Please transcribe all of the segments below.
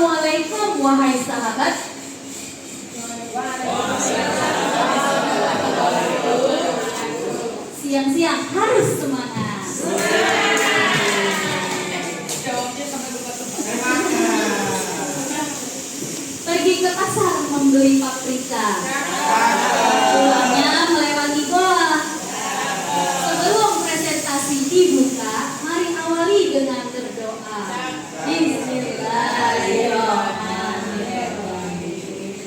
Assalamualaikum wahai sahabat. Siang-siang harus semangat. Pergi ke pasar membeli paprika. Pulangnya melewati goa. Sebelum presentasi dibuka, mari awali dengan berdoa. Bismillahirrahmanirrahim.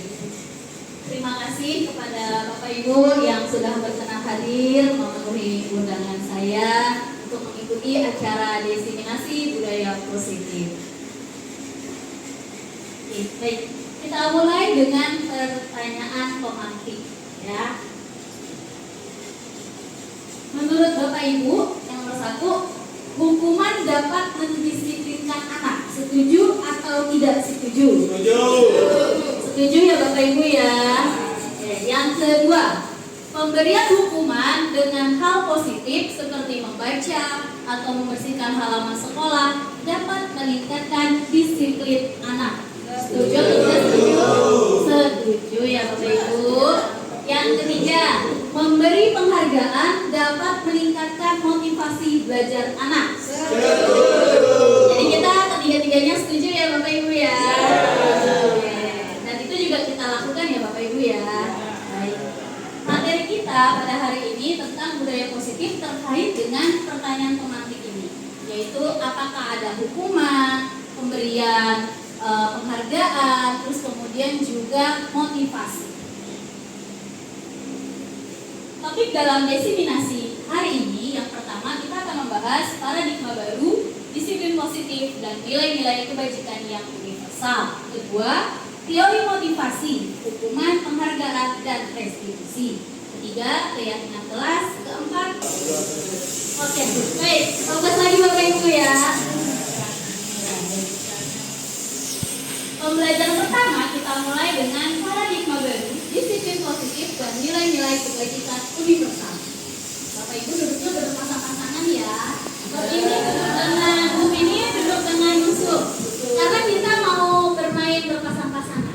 Terima kasih kepada Bapak Ibu yang sudah berkenan hadir memenuhi undangan saya untuk mengikuti acara diseminasi budaya positif. Oke, baik. Kita mulai dengan pertanyaan pemantik, ya. Menurut Bapak Ibu, yang nomor 1, hukuman dapat mendisiplinkan anak. Setuju atau tidak setuju? Setuju. Setuju ya Bapak Ibu ya. Oke, yang kedua, pemberian hukuman dengan hal positif seperti membaca atau membersihkan halaman sekolah dapat meningkatkan disiplin anak. Setuju atau tidak setuju? Setuju ya Bapak Ibu. Yang ketiga, memberi penghargaan dapat meningkatkan motivasi belajar anak. Jadi kita ketiga-tiganya setuju ya Bapak Ibu ya. Dan itu juga kita lakukan ya Bapak Ibu ya. Baik. Materi kita pada hari ini tentang budaya positif terkait dengan pertanyaan pemantik ini, yaitu apakah ada hukuman, pemberian penghargaan, terus kemudian juga motivasi. Topik dalam diseminasi hari ini yang pertama kita akan membahas paradigma baru, disiplin positif dan nilai-nilai kebajikan yang universal. Kedua, teori motivasi, hukuman, penghargaan dan restitusi. Ketiga, keyakinan kelas. Keempat, oke, baik, fokus lagi Bapak Ibu ya. Pembelajaran pertama kita mulai dengan paradigma baru, disiplin positif dan nilai-nilai kebajikan universal. Bapak Ibu duduknya berpasang-pasangan ya. Bu ini duduk dengan Yusuf. Karena kita mau bermain berpasang-pasangan.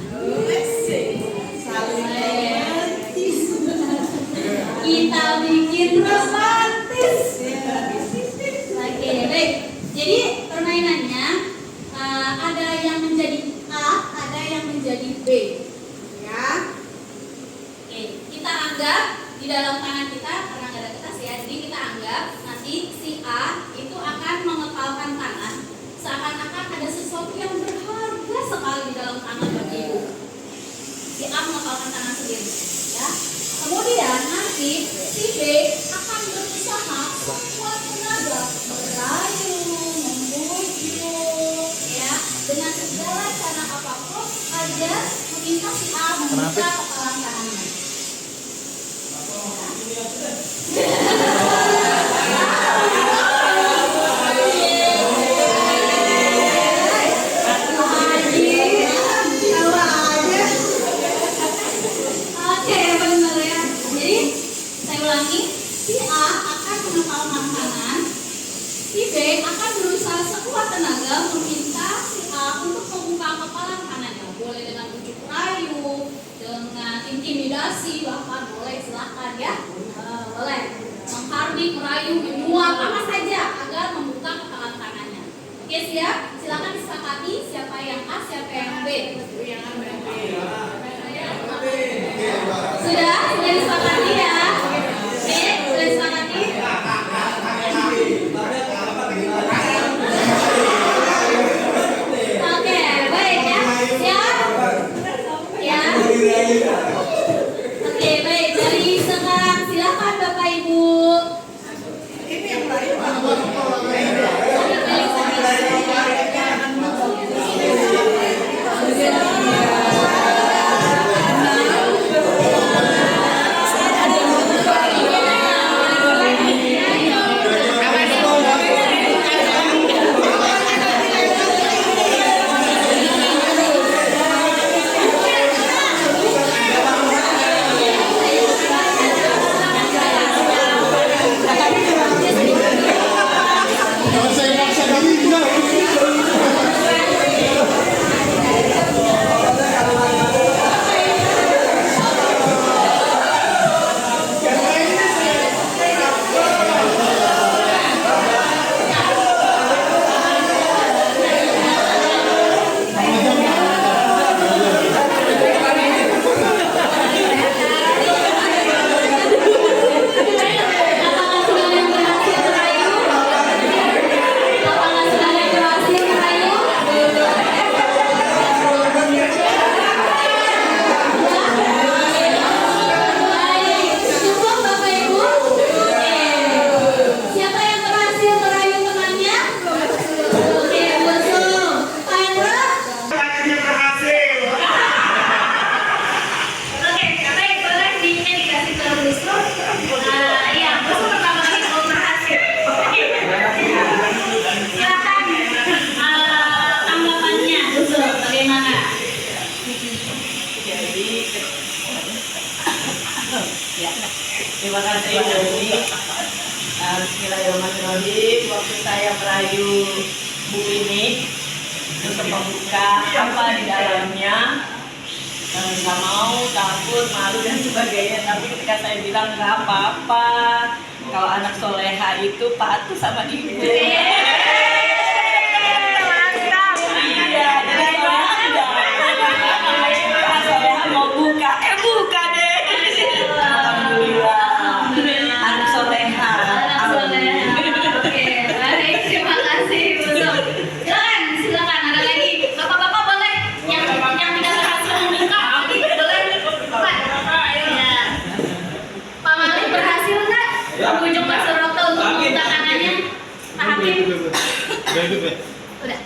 Kita bikin romantis. Oke, baik. Jadi permainannya ada yang menjadi A, ada yang menjadi B, ya. Oke, kita anggap di dalam tangan kita karena nggak ada kertas ya, jadi kita anggap nanti si A itu akan mengepalkan tangan, seakan-akan ada sesuatu yang berharga sekali di dalam tangan Bapak Ibu. Si A mengepalkan tangan sendiri, ya. Kemudian nanti si B akan berusaha sekuat tenaga merayu, membujuk, ya, dengan segala cara apapun agar meminta si A membuka kepalan tangannya. Oke, benar ya. Jadi saya ulangi, si A akan mengepalkan tangan, si B akan berusaha sekuat tenaga meminta si A untuk membuka kepalan tangannya. Boleh dengan bujuk rayu, dengan intimidasi, bahkan boleh, silakan ya. Boleh menghardik, merayu, menyuap, apa saja agar membuka kepalan tangannya. Oke, siap? Silakan disepakati siapa yang A, siapa yang B. Sudah disepakati ya? Oke, sudah disepakati? Oke, baik ya. Siap? Ya. Oke, baik. Dari sekarang silakan Bapak Ibu. Ini yang lain. pribadi. Bismillahirrahmanirrahim. Waktu saya merayu buku ini untuk membuka apa di dalamnya, nggak mau, takut, malu dan sebagainya. Tapi ketika saya bilang nggak apa-apa, kalau anak soleha itu patuh sama ibu.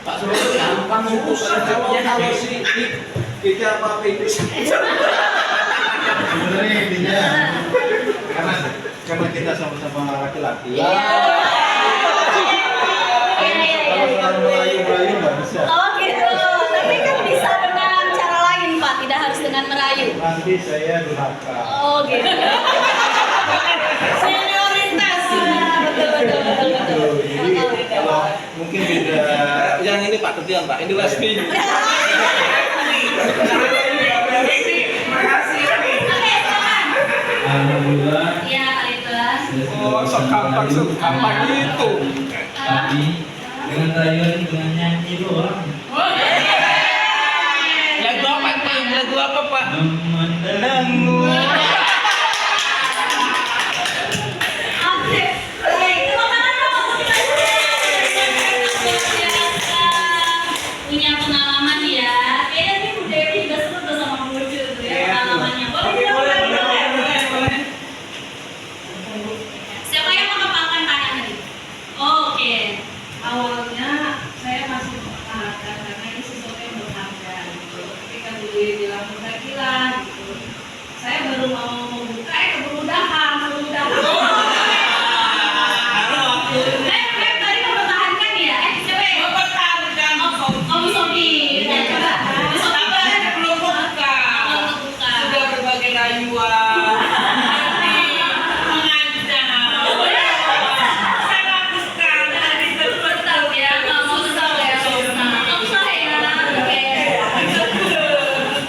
Pak Suroto gampang itu jawabnya kalau si kita apa itu sebenarnya intinya karena kita sama-sama laki-laki. Kalau selalu merayu nggak bisa. Oh gitu, tapi kan bisa dengan cara lain Pak, tidak harus dengan merayu. Nanti saya durhaka. Oh gitu. Senioritas. Betul. Jadi kalau mungkin beda. Yang ini Pak Tetian Pak, ini Lesmi. Alhamdulillah. Iya Pak Ridwan. Oh, gampang itu. Tapi dengan rayuan dengan nyanyi doang. Lagu apa Pak? Lagu apa Pak? Memandangmu. Oke, baik. Tepuk tangan dong. Punya pengalaman ya. Kayaknya nih Bu Dewi juga seru tuh sama Bu Ucu tuh ya pengalamannya. Boleh. Siapa yang mau kepalkan tangan tadi? Oke. Awalnya saya masih mempertahankan karena ini sesuatu yang berharga gitu. Ketika dulu bilang gila gitu, saya baru mau membuka keburu dahar. Tadi mempertahankan ya? Siapa yang Mempertahankan Om Sofi. Ya, coba. Bu Sofi boleh? belum buka. Belum kebuka. Sudah berbagai rayuan. Saya lakukan hari Tetap ya, nggak mau kesal ya. Nggak usah ya. Oke.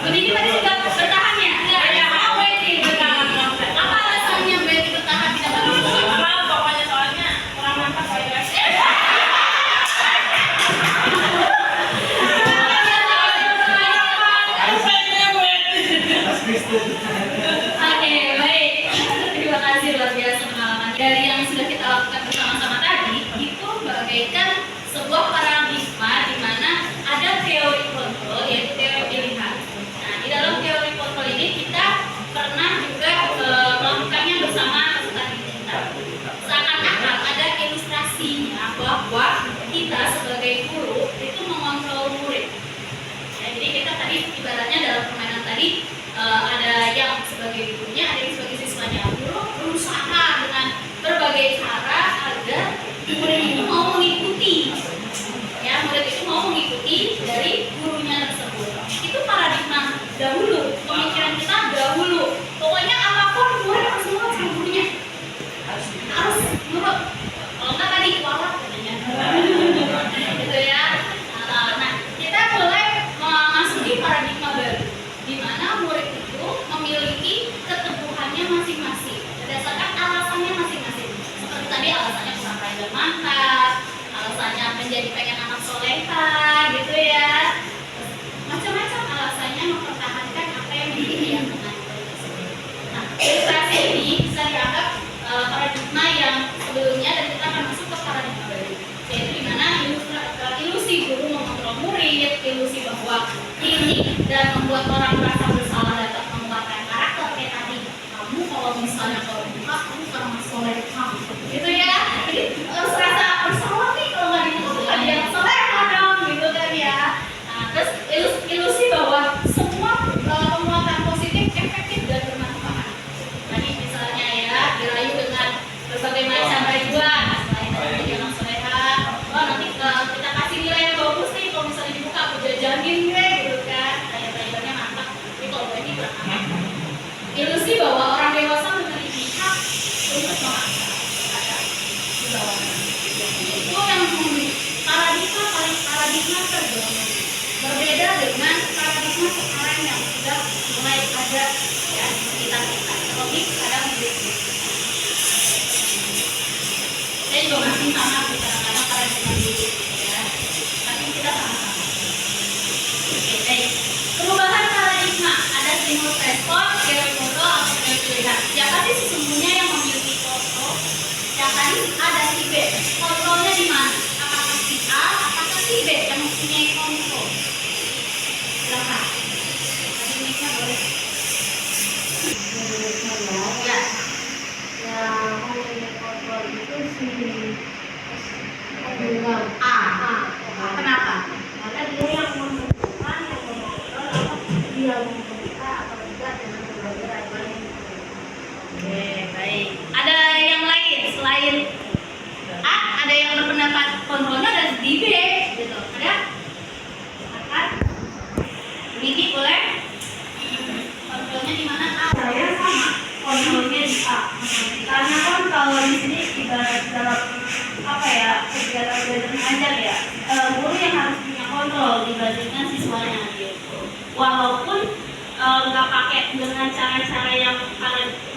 Ini tadi juga bertahan ya? Nggak ya? Oh, Betty bertahan. Apa alasannya Betty bertahan tidak bertahan? pokoknya soalnya kurang mantap saya. Oke, baik. Terima kasih luar biasa pengalaman. Dari yang sudah kita lakukan bersama-sama tadi, itu bagaikan sebuah paradigma di mana ada teori kontrol, yaitu teori pilihan. Nah, di dalam teori kontrol ini kita pernah juga melakukannya bersama peserta kita. Seakan-akan ada ilustrasinya bahwa kita sebagai guru itu mengontrol murid. Ya, jadi kita tadi ibaratnya dalam permainan tadi ada yang sebagai gurunya, ada yang sebagai siswanya. Guru berusaha dengan berbagai cara agar murid itu mau mengikuti. Ya, murid itu mau mengikuti dari gurunya tersebut. Itu paradigma dahulu, pemikiran kita dahulu. Pokoknya apapun murid harus nurut sama gurunya. Harus nurut. Kalau enggak tadi walat katanya. Gitu ya. Nah, kita mulai memasuki paradigma baru, di mana murid itu memiliki keteguhannya masing-masing berdasarkan alasannya masing-masing. Seperti tadi alasannya kurang rajin mantap, alasannya menjadi pengen anak soleha, gitu ya. Macam-macam alasannya mempertahankan apa yang diinginkan. Nah, ilustrasi ini bisa dianggap paradigma yang sebelumnya, dan kita akan masuk ke paradigma baru, yaitu di mana ilusi guru mengontrol murid, ilusi bahwa ini dan membuat orang merasa bersalah dapat mengeluarkan karakter kayak tadi. Kamu kalau misalnya kalau buka, kamu sama soleha, gitu ya. Jadi harus rasa bersalah nih kalau nggak ditutup ada yang soleha dong, gitu kan ya. Nah, terus ilusi bahwa semua penguatan positif efektif dan bermanfaat. Tadi misalnya ya dirayu dengan berbagai macam rayuan, selain dari jangan soleha, oh nanti kita kasih nilai yang bagus nih kalau misalnya dibuka aku jajanin deh, gitu kan. Rayuannya mantap, tapi kalau berarti berapa? Ilusi bahwa orang dewasa memiliki hak untuk Berbeda dengan paradigma sekarang yang sudah mulai ada ya di sekitar kita. Terlebih sekarang di saya juga masih sama kadang-kadang paradigma dulu ya. Tapi kita sama-sama. Oke, baik. Perubahan paradigma ada stimulus respon, teori foto, atau teori pilihan. Siapa sih sesungguhnya yang memiliki foto? Yang tadi ada si B. Kontrolnya di mana? Apakah si A, apakah si B yang mempunyai kontrol? Silakan. Tadi mic-nya boleh. Ya. Yang mempunyai kontrol itu si A. Kenapa? karena dia yang menentukan, yang mengontrol apa dia membuka atau tidak dengan berbagai ragam. Oke, baik. Ada yang lain selain A? Ada yang berpendapat kontrolnya ada di B, gitu. Ada? Silakan. Niki boleh? Kontrolnya di mana? A. Saya sama kontrolnya di A. Karena kan kalau di sini ibarat dalam apa ya kegiatan belajar mengajar ya, guru yang harus punya kontrol dibandingkan siswanya gitu. Walaupun nggak pakai dengan cara-cara yang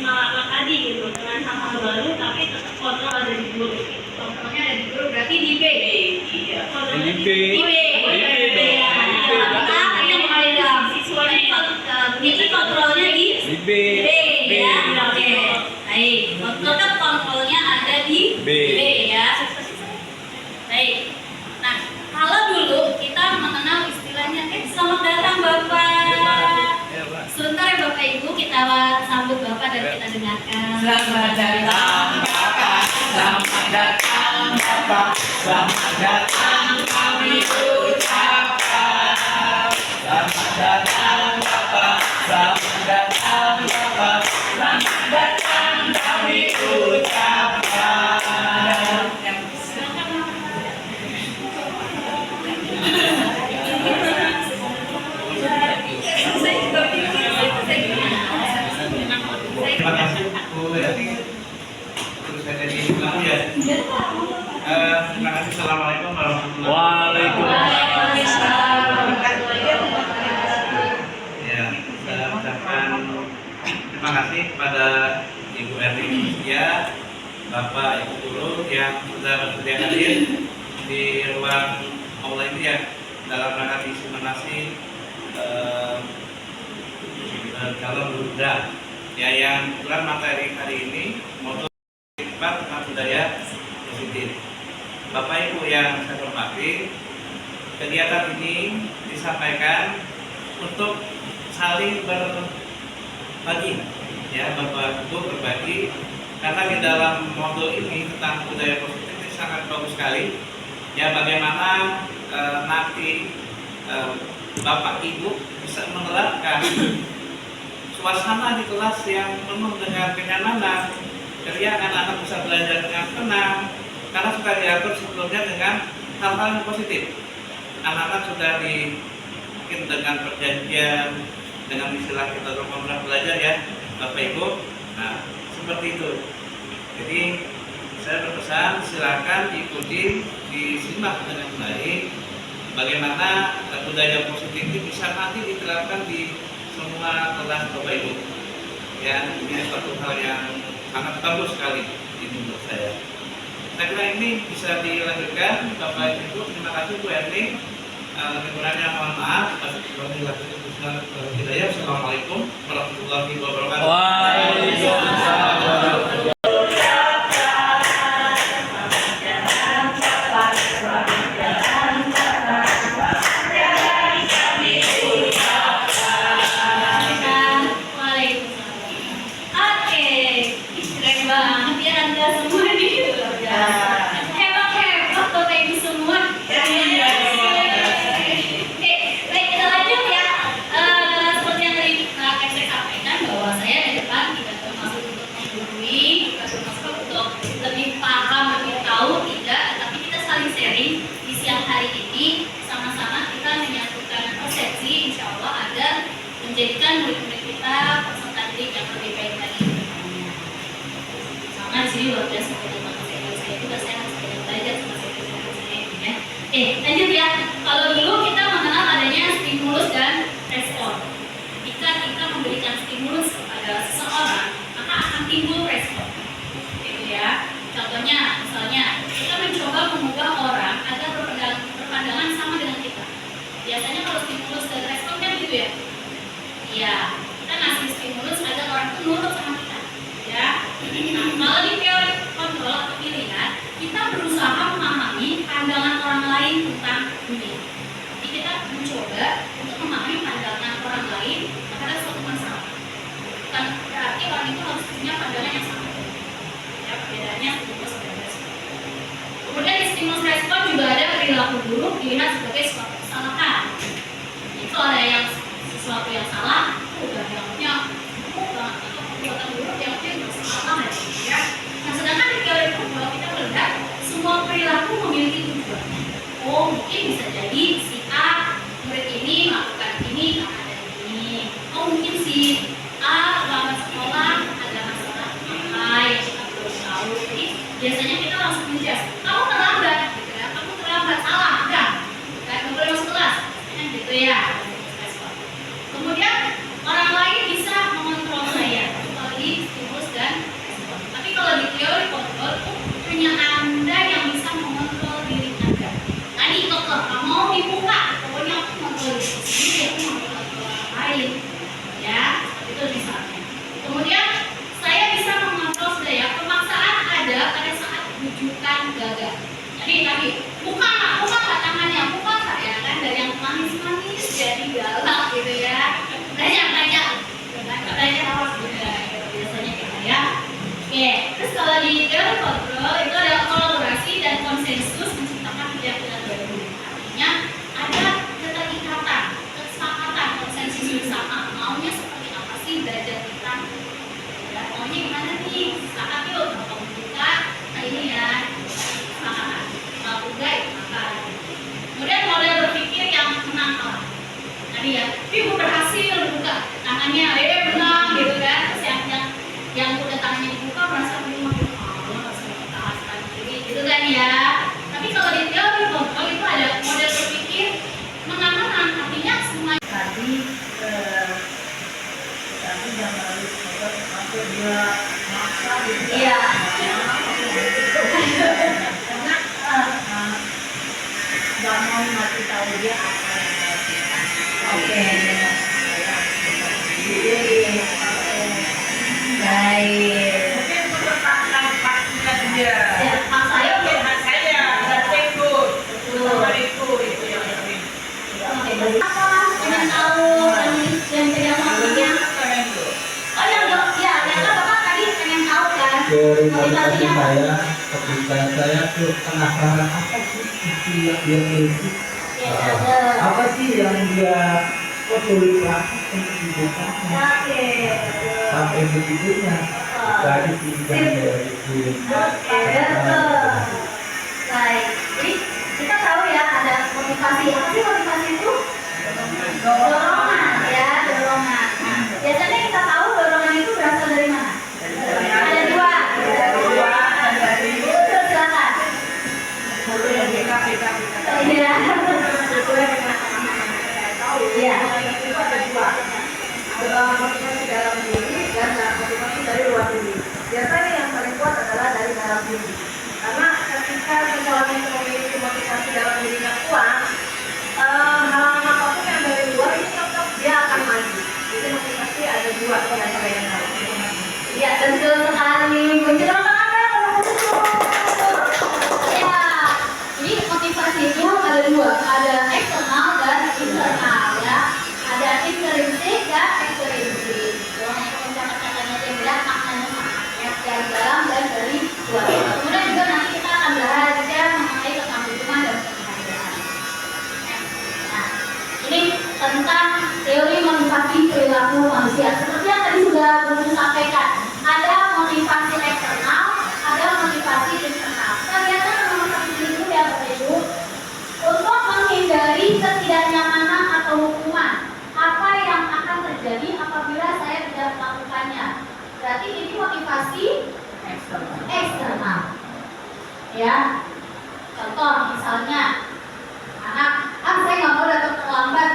ala tadi gitu, dengan hal-hal baru, tapi tetap kontrol ada di guru. Kontrolnya ada di guru, berarti di B. Iya. Kontrolnya Di B. Di B. A yang ada siswanya Niki kontrolnya di B. B ya. Oke. Baik. Tetap kontrolnya ada di B. ya. Baik. Nah, kalau dulu kita mengenal istilahnya selamat datang Bapak. Sebentar ya Bapak Ibu, kita sambut Bapak dan kita dengarkan. Selamat datang Bapak, selamat datang Bapak, selamat datang kami ucapkan. Selamat datang Bapak, selamat datang Bapak, selamat datang kami ucapkan. Terima kasih Bu Yati. Terus saya jadi ulang ya. Terima kasih. Assalamualaikum warahmatullahi wabarakatuh. Ya, saya ucapkan terima kasih kepada Ibu Erni Mutia, Bapak Ibu Guru yang sudah bersedia hadir di ruang aula ini ya dalam rangka diseminasi calon Buddha ya yang kebetulan materi hari ini moto 4 budaya positif. Bapak Ibu yang saya hormati, kegiatan ini disampaikan untuk saling berbagi ya, Bapak Ibu berbagi karena di dalam modul ini tentang budaya positif ini sangat bagus sekali ya, bagaimana nanti Bapak Ibu bisa menerapkan suasana di kelas yang penuh dengan kenyamanan, ketika anak-anak bisa belajar dengan tenang karena sudah diatur sebelumnya dengan hal-hal yang positif. Anak-anak sudah mungkin dengan perjanjian, dengan istilah kita pernah belajar ya Bapak Ibu. Nah seperti itu. Jadi saya berpesan silakan diikuti, disimak dengan baik bagaimana budaya positif ini bisa nanti diterapkan di semua kelas Bapak Ibu. Ya, ini suatu hal yang sangat bagus sekali menurut saya. Saya kira ini bisa dilanjutkan Bapak Ibu. Terima kasih Bu Erni. Lebih kurangnya mohon maaf. Assalamualaikum warahmatullahi wabarakatuh. Waalaikumsalam. Menjadikan murid-murid kita peserta didik yang lebih baik lagi. Sama di sini luar biasa banyak saya juga saya harus banyak belajar sama saya ya. Lanjut ya. Kalau dulu kita mengenal adanya Biasanya kalau stimulus dan respon kan gitu ya. Iya, kita ngasih stimulus agar orang itu nurut sama kita. Ya. Nah, kalau di teori kontrol atau pilihan, kita berusaha memahami pandangan orang lain tentang dunia. Jadi kita mencoba untuk memahami pandangan orang lain terhadap suatu masalah. Bukan berarti orang itu harus punya pandangan yang sama. Ya, perbedaannya stimulus dan respon. Kemudian di stimulus respon juga ada perilaku buruk dilihat sebagai suatu kesalahan. Itu ada yang sesuatu yang salah, udah dianggapnya buruk banget atau perbuatan buruk dianggapnya bersalah ya. Nah, sedangkan di teori kontrol kita melihat semua perilaku memiliki tujuan. Oh, mungkin bisa jadi si A murid ini melakukan ini karena ada ini. Oh, mungkin si A lambat sekolah ada masalah apa yang kita belum tahu. Jadi biasanya kita langsung menjelaskan, kamu terlambat, gitu ya. Kamu terlambat, salah, enggak? Kamu boleh masuk kelas, kan gitu ya. Kemudian orang lain bisa mengontrol saya, kalau di stimulus dan respon. Tapi kalau di teori kontrol itu hanya Anda yang bisa mengontrol diri Anda. Tadi kekeh, kamu mau dibuka, pokoknya aku mengontrol diri sendiri, aku mengontrol orang lain, ya itu misalnya. Kemudian saya bisa mengontrol saya, pemaksaan ada pada saat rujukan gagal. Tadi buka nggak tangannya, buka nggak ya kan, dari yang manis-manis jadi galak gitu ya. Tanya awas juga biasanya kita ya. Oke, terus kalau di teori kontrol itu ada kolaborasi dan konsensus menciptakan keyakinan baru. Artinya ada keterikatan, kesepakatan, konsensus bersama maunya seperti apa sih belajar kita. Ya, maunya gimana nih? Sepakat yuk, kalau buka, nah ini ya, kesepakatan. Kalau enggak, maka. Kemudian model berpikir yang menang kalah. Tadi ya, gue berhasil buka tangannya, menang gitu kan. Terus yang udah tangannya dibuka merasa menang, merasa bertahan diri gitu kan ya. Tapi kalau di teori kontrol itu ada model berpikir menang-menang, artinya semua Tadi yang harus sampai dia maksa gitu. iya. Karena nggak mau ngasih tahu dia apa yang dia lakukan. Oke. Baik. Mungkin untuk pastinya dia. Ya, hak saya Mungkin hak saya dan ikut. Betul. Sama itu yang penting. apa pengen tahu dan pegang waktunya. Oh yang ya, karena bapak tadi pengen tahu kan Teori motivasi motivasinya. saya ketika saya tuh penasaran apa sih isi yang dia miliki, Ya, ada. apa sih yang dia sulit banget untuk dibukanya, Oke. sampai begitunya dari sidang dari film. Oke, betul. Baik. Jadi kita tahu ya ada motivasi. Apa sih motivasi itu? Dorongan ya, dorongan. Nah, biasanya kita tahu dorongan itu berasal dari mana? Ada dua. Betul, silakan. Iya. Iya. Motivasi dalam diri dan motivasi dari luar diri. Biasanya yang paling kuat adalah dari dalam diri. Karena ketika seseorang itu memiliki motivasi dalam dirinya kuat, hal-hal apapun yang dari luar itu tetap dia akan maju. Jadi motivasi ada dua di antara yang harus dipahami. Iya, betul sekali. Kunjungan Anda kalau betul. Ya, jadi motivasi itu ada dua, ada eksternal dan internal ya. Ada intrinsik dan ekstrinsik. Kalau kata-katanya dia bilang maknanya sama ya, dari dalam dan dari luar. Kemudian juga nanti kita akan belajar mengenai tentang hubungan dan kebahagiaan. Nah, ini tentang teori motivasi perilaku manusia. Seperti yang tadi sudah Bunda sampaikan, ada motivasi eksternal, ada motivasi internal. Kita lihat nomor satu dulu ya Bapak Ibu. Untuk menghindari ketidaknyamanan atau hukuman, apa yang akan terjadi apabila saya tidak melakukannya? Berarti ini motivasi eksternal. Ya, contoh misalnya anak, saya nggak mau datang terlambat,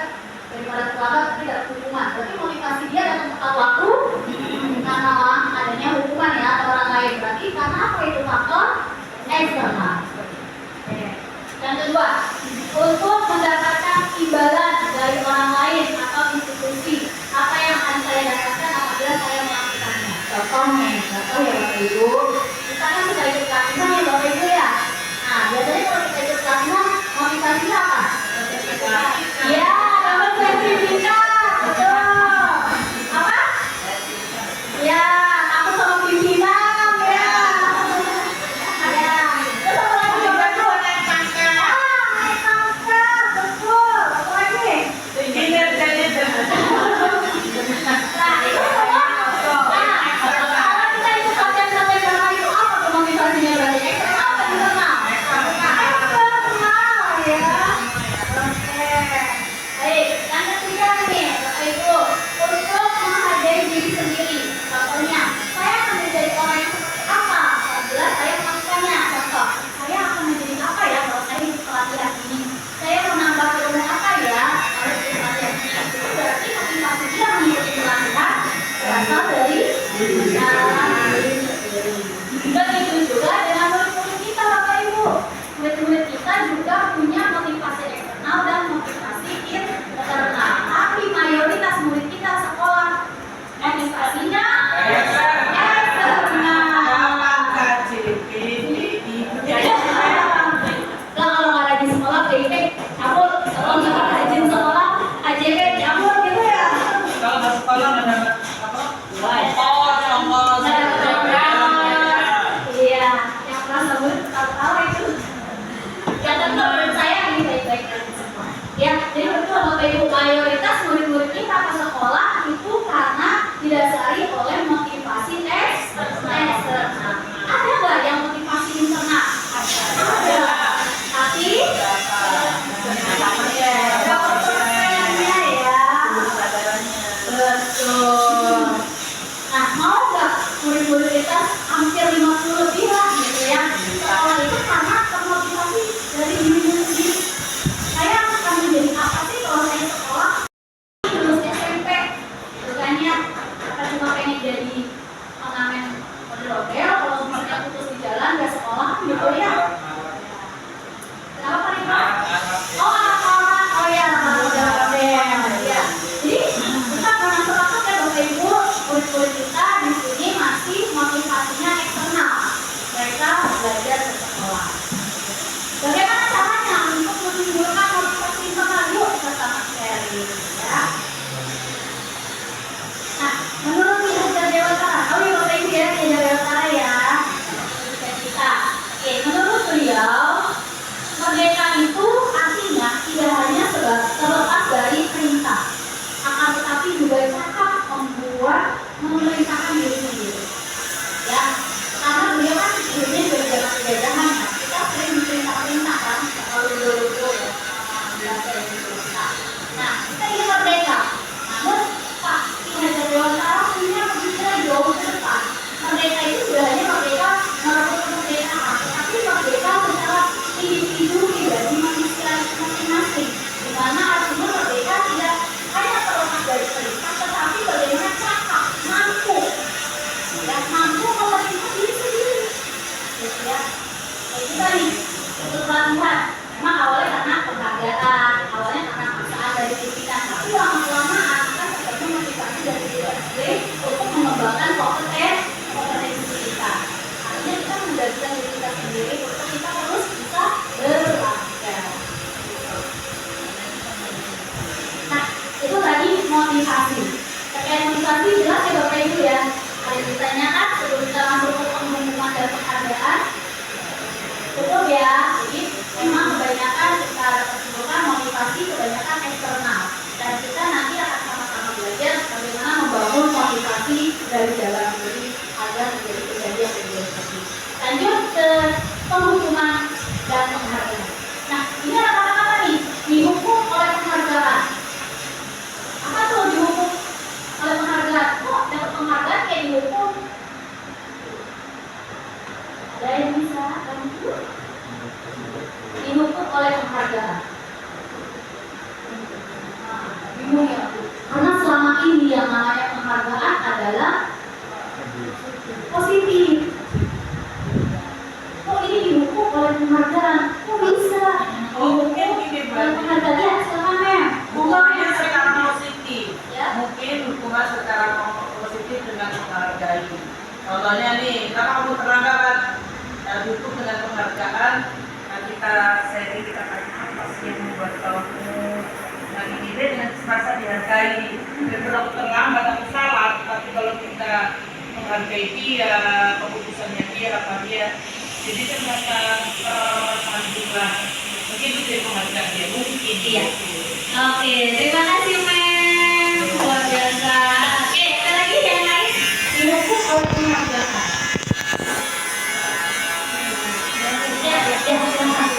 daripada terlambat tidak hukuman. Berarti motivasi dia datang tepat waktu karena dari orang lain atau institusi. Apa yang akan saya dapatkan apabila saya melakukannya? Contohnya, contoh ya Bapak Ibu, kita kan sudah ikut pelatihan ya Bapak Ibu ya. Nah, biasanya kalau kita ikut pelatihan, motivasinya apa? Ya, dapat sertifikat, betul. Apa? Ya, takut sama pimpinan, ya. Ya, terus apa lagi Bapak Ibu? Naik pangkat, betul. Apa lagi? Nah, itu semua. Nah, kalau kita ikut pelatihan sampai sekarang itu apa tuh motivasinya berarti? Eksternal atau internal? Eksternal ya. Oke. Baik, yang ketiga nih, Bapak Ibu, untuk menghargai diri sendiri. Contohnya, saya akan menjadi orang yang seperti apa apabila saya melakukannya. Contoh, saya akan menjadi apa ya kalau saya ikut pelatihan ini? Saya menambah ilmu apa ya kalau ikut pelatihan ini? Itu berarti motivasi dia mengikuti pelatihan berasal dari dalam diri sendiri. Begitu juga dengan murid-murid kita Bapak Ibu. Murid-murid kita juga punya motivasi eksternal dan motivasi internal. Tapi mayoritas murid kita sekolah motivasinya eksternal. Kalau nggak rajin sekolah, PIP cabut. Kalau nggak rajin sekolah, AJB cabut gitu ya. Kalau nggak sekolah nggak dapat apa? Iya, yang pernah sebut tahu itu. Ya tentu menurut saya ini baik-baik aja semua. Ya, jadi betul Bapak Ibu, mayoritas murid-murid kita ke sekolah itu karena didasari oleh motivasi eksternal. Ada nggak yang motivasi internal? Ada. Tapi berapa persennya ya? Betul. Nah, mau nggak murid-murid kita hampir 50 lebih lah gitu ya. Sekolah itu karena termotivasi dari diri sendiri. Saya akan menjadi apa sih kalau saya sekolah? Lulus SMP, bukannya akan cuma pengen jadi pengamen model-model. Kalau misalnya putus di jalan nggak sekolah gitu ya. Kenapa nih Pak? Oh anak-anak, oh ya model-model ya. Jadi kita karena sepakat ya Bapak Ibu, murid-murid kita di sini masih motivasinya eksternal. Mereka belajar ke sekolah. Bagaimana caranya untuk menimbulkan motivasi internal? Yuk kita sama sharing ya. Nah, menurut Kinerja Dewantara, oh ya Bapak Ibu ya, Kinerja Dewantara ya, kita. Oke, menurut beliau, merdeka itu artinya tidak hanya terlepas dari perintah, akan tetapi juga cakap membuat memerintahkan diri sendiri. Ya, karena beliau kan sebelumnya dari zaman penjajahan, ya. Kita sering diperintah-perintah kan, kalau dulu ya, belajar diperintah. Nah, kita ingin merdeka. Namun, Pak Kinerja Dewantara punya pemikiran jauh ke depan. Merdeka itu tidak hanya merdeka merebut kemerdekaan, tetapi merdeka secara individu pribadi manusia masing-masing. Di mana artinya merdeka tidak hanya terlepas dari perintah, tetapi bagaimana cakap, mampu, ya, mampu memerintah diri sendiri. Gitu ya. Itu tadi untuk pelatihan. Memang awalnya karena penghargaan, awalnya karena paksaan dari pimpinan, tapi lama-kelamaan kita sebagai motivasi dari diri sendiri untuk mengembangkan kompetensi kita. Artinya kita menjadikan diri kita sendiri untuk kita terus bisa belajar. Nah, itu tadi motivasi. Terkait motivasi jelas ya Bapak Ibu ya. Ada yang ditanyakan sebelum kita masuk ke pengumuman dan penghargaan. Cukup ya. Jadi memang kebanyakan kita dapat simpulkan motivasi kebanyakan eksternal. Dan kita nanti akan sama-sama belajar bagaimana membangun motivasi dari dalam diri agar menjadi pribadi yang lebih baik. Lanjut ke penghukuman dan penghargaan. Nah, ini ada kata-kata nih, dihukum oleh penghargaan. Apa tuh dihukum oleh penghargaan? Kok dapat penghargaan kayak dihukum? Ada yang bisa bantu? Dihukum oleh penghargaan. Nah, bingung ya, karena selama ini yang namanya penghargaan adalah positif. Kok ini dihukum oleh penghargaan? Kok bisa? Dihukum oleh penghargaan? Ya, silakan Mem. Monggo Mem. contohnya nih, karena kamu terangkat kan, dukung dengan penghargaan. Nah, kita tanya apa sih yang membuat kamu lagi ide dengan merasa dihargai. Dan kalau terlambat atau salah, tapi kalau kita menghargai dia, keputusannya dia, apa dia, jadi kan merasa juga mungkin itu dia penghargaan dia, mungkin Iya. Oke, terima kasih Mem, luar biasa. Oke, ada lagi yang lain dihukum oleh penghargaan. Ya, silakan.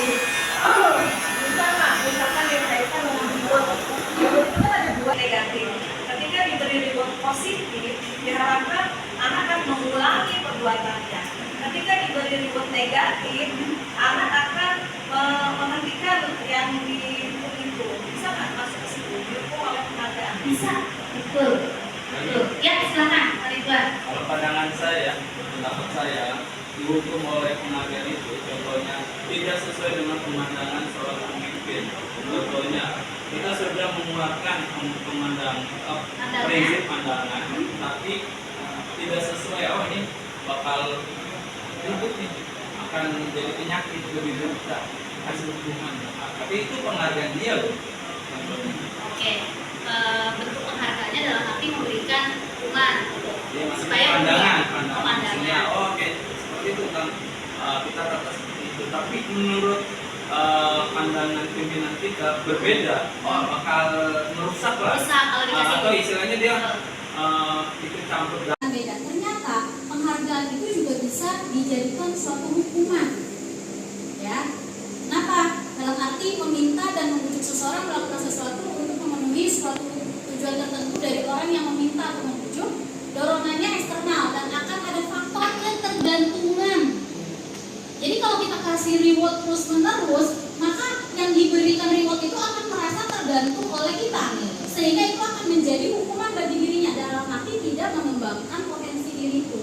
Misalkan yang kaitan dengan reward itu kan ada dua negatif. Ketika diberi reward positif, diharapkan anak akan mengulangi perbuatannya. Ketika diberi reward negatif, anak akan menghentikan yang dihukum itu. Bisa nggak masuk ke situ? Dihukum oleh penghargaan. Bisa, betul. Betul. Ya, silakan, Pak Ridwan. Kalau pandangan saya, pendapat saya, dihukum oleh penghargaan itu, contohnya tidak sesuai dengan pemandangan seorang pemimpin. Contohnya, kita sudah mengeluarkan prinsip pandangan, tapi tidak sesuai. Oh ini bakal ribut nih, akan menjadi penyakit lebih besar hasil hukuman. Tapi itu penghargaan dia loh. Oke, bentuk penghargaannya dalam arti memberikan hukuman Dia masih supaya pandangan. pandangan. Oh, oke, seperti itu kan kita kata seperti itu. Tapi menurut pandangan pimpinan kita berbeda. Oh, bakal merusak lah. Bisa kalau dikasih Atau istilahnya dia ikut campur. Beda. Ternyata penghargaan itu juga bisa dijadikan suatu hukuman. Ya. Kenapa? Dalam arti meminta dan membujuk seseorang melakukan sesuatu untuk memenuhi suatu tujuan tertentu dari orang yang meminta atau membujuk. Dorongannya eksternal dan akan ada faktor ketergantungan. Jadi kalau kita kasih reward terus menerus, maka yang diberikan reward itu akan merasa tergantung oleh kita, sehingga itu akan menjadi hukuman bagi dirinya, dalam arti tidak mengembangkan potensi diri itu,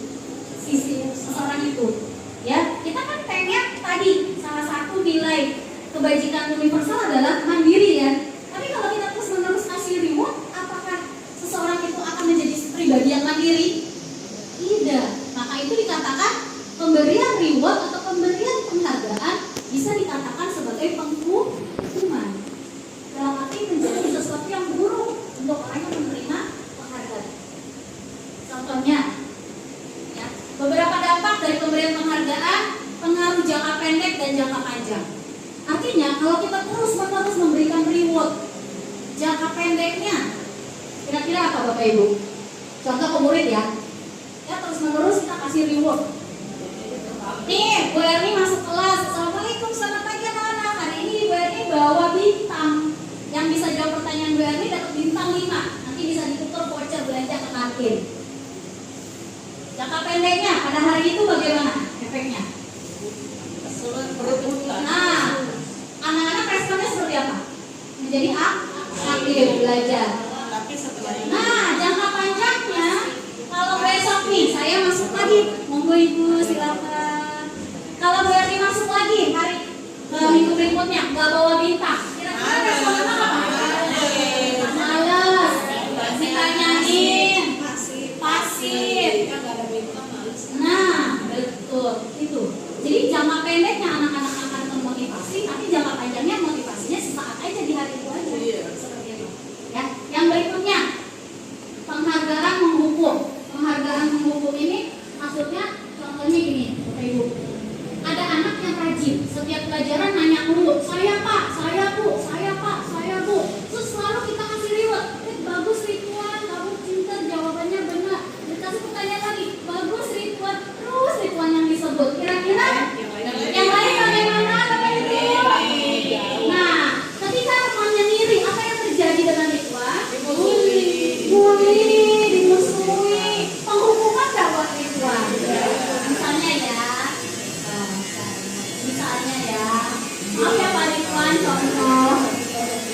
sisi seseorang itu. Ya, kita kan pengen tadi salah satu nilai kebajikan universal adalah mandiri ya. Tapi kalau kita terus menerus kasih reward, apakah seseorang itu akan menjadi pribadi yang mandiri? Tidak. Maka itu dikatakan pemberian reward atau pemberian penghargaan bisa dikatakan sebagai penghukuman. Dalam arti menjadi sesuatu yang buruk untuk orang yang menerima penghargaan. Contohnya, ya, beberapa dampak dari pemberian penghargaan, pengaruh jangka pendek dan jangka panjang. Artinya kalau kita terus-menerus memberikan reward, jangka pendeknya kira-kira apa Bapak Ibu? Contoh ke murid ya. Ya terus-menerus kita kasih reward. Nih, Bu Erni masuk kelas. Assalamualaikum, selamat pagi anak-anak. Hari ini Bu Erni bawa bintang. Yang bisa jawab pertanyaan Bu Erni dapat bintang 5. Nanti bisa ditukar voucher belanja ke kantin. Jangka pendeknya pada hari itu bagaimana efeknya? Nah, anak-anak responnya seperti apa? Menjadi aktif belajar. Nah, jangka panjangnya kalau besok nih saya masuk lagi, monggo Ibu silakan. Kalau Bu Erni masuk lagi hari minggu berikutnya nggak bawa bintang, kira-kira responnya apa? Males, ditanyain, pasif. Nah, betul itu. Jadi jangka pendeknya anak-anak akan termotivasi, tapi jangka panjangnya motivasinya sesaat aja di hari itu aja. Seperti itu. Ya, yang berikutnya penghargaan menghukum. Penghargaan menghukum ini maksudnya contohnya gini, Bapak Ibu. Ada anak yang rajin, setiap pelajaran nanya mulu, saya Pak, saya Bu, saya Pak, saya Bu. Terus selalu kita kasih reward, bagus Rituan, kamu pintar, jawabannya benar. Dikasih pertanyaan lagi, bagus Rituan, terus Rituan yang disebut. Kira-kira yang lain bagaimana Bapak Ibu? Nah, ketika temannya ngiri, apa yang terjadi dengan Rituan? Bully, dimusuhi, penghukuman gak buat Rituan? Misalnya ya, maaf ya Pak Ridwan, contoh.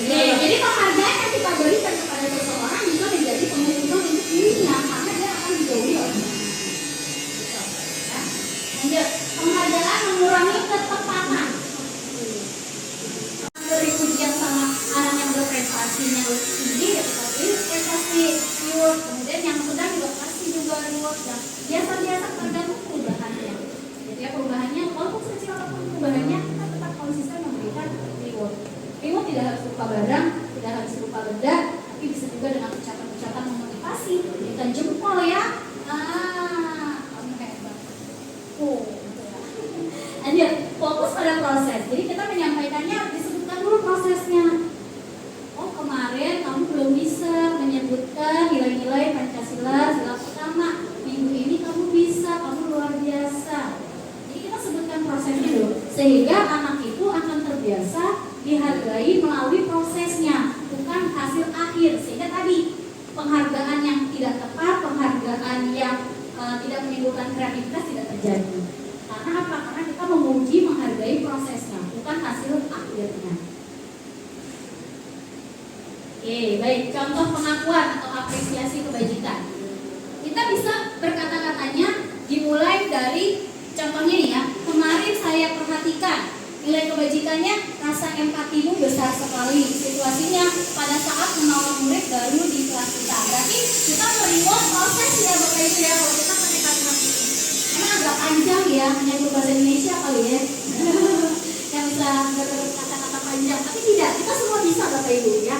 Jadi penghargaan yang kita berikan kepada seseorang juga menjadi penghukuman untuk dirinya karena dia akan dijauhi oleh Tuhan. Ya. Lanjut, penghargaan mengurangi ketepatan. Beri pujian sama anak yang berprestasinya tinggi, tapi prestasi reward. Kemudian yang sedang juga kasih juga reward. Biasa-biasa tergantung juga dengan ucapan-ucapan memotivasi, berikan jempol ya. Kamu hebat. Gitu ya. Lanjut, fokus pada proses. Jadi kita menyampaikannya disebutkan dulu prosesnya. Oh, kemarin kamu belum bisa menyebutkan nilai-nilai Pancasila sila pertama. Minggu ini kamu bisa, kamu luar biasa. Jadi kita sebutkan prosesnya dulu, sehingga anak itu akan terbiasa dihargai melalui prosesnya, bukan hasil akhir. Sehingga tadi penghargaan yang tidak tepat, penghargaan yang tidak menimbulkan kreativitas tidak terjadi. Karena apa? Karena kita memuji, menghargai prosesnya, bukan hasil akhirnya. Oke, baik. Contoh pengakuan atau apresiasi kebajikan. Kita bisa berkata-katanya dimulai dari contohnya nih ya. Kemarin saya perhatikan nilai kebajikannya, rasa empatimu besar sekali. Situasinya pada saat menolong murid baru di kelas kita. Berarti kita mereward proses ya Bapak Ibu ya kalau kita pakai kalimat ini. Emang agak panjang ya, hanya bahasa Indonesia kali ya. Yang bisa berkata-kata panjang, tapi tidak, kita semua bisa Bapak Ibu ya.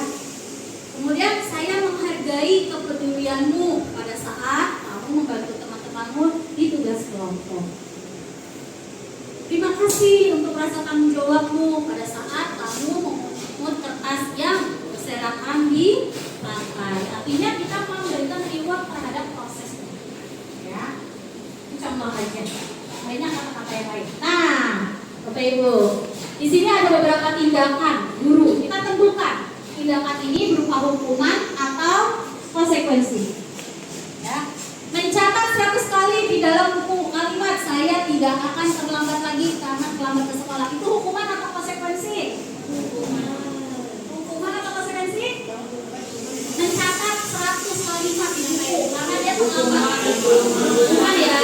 Kemudian saya menghargai kepedulianmu pada saat kamu membantu teman-temanmu di tugas kelompok. Terima kasih untuk rasa tanggung jawabmu pada saat kamu memungut kertas yang berserakan di lantai. Artinya kita memberikan reward terhadap prosesnya. Ya, ini contoh aja. Banyak kata-kata yang lain. Nah, Bapak Ibu, di sini ada beberapa tindakan guru. Kita tentukan tindakan ini berupa hukuman atau konsekuensi. Ya. Mencatat 100 kali di dalam buku kalimat saya tidak akan terlambat lagi karena terlambat ke sekolah. Itu hukuman atau konsekuensi? Hukuman atau konsekuensi? Mencatat 100 kalimat di buku karena dia terlambat. Hukuman ya.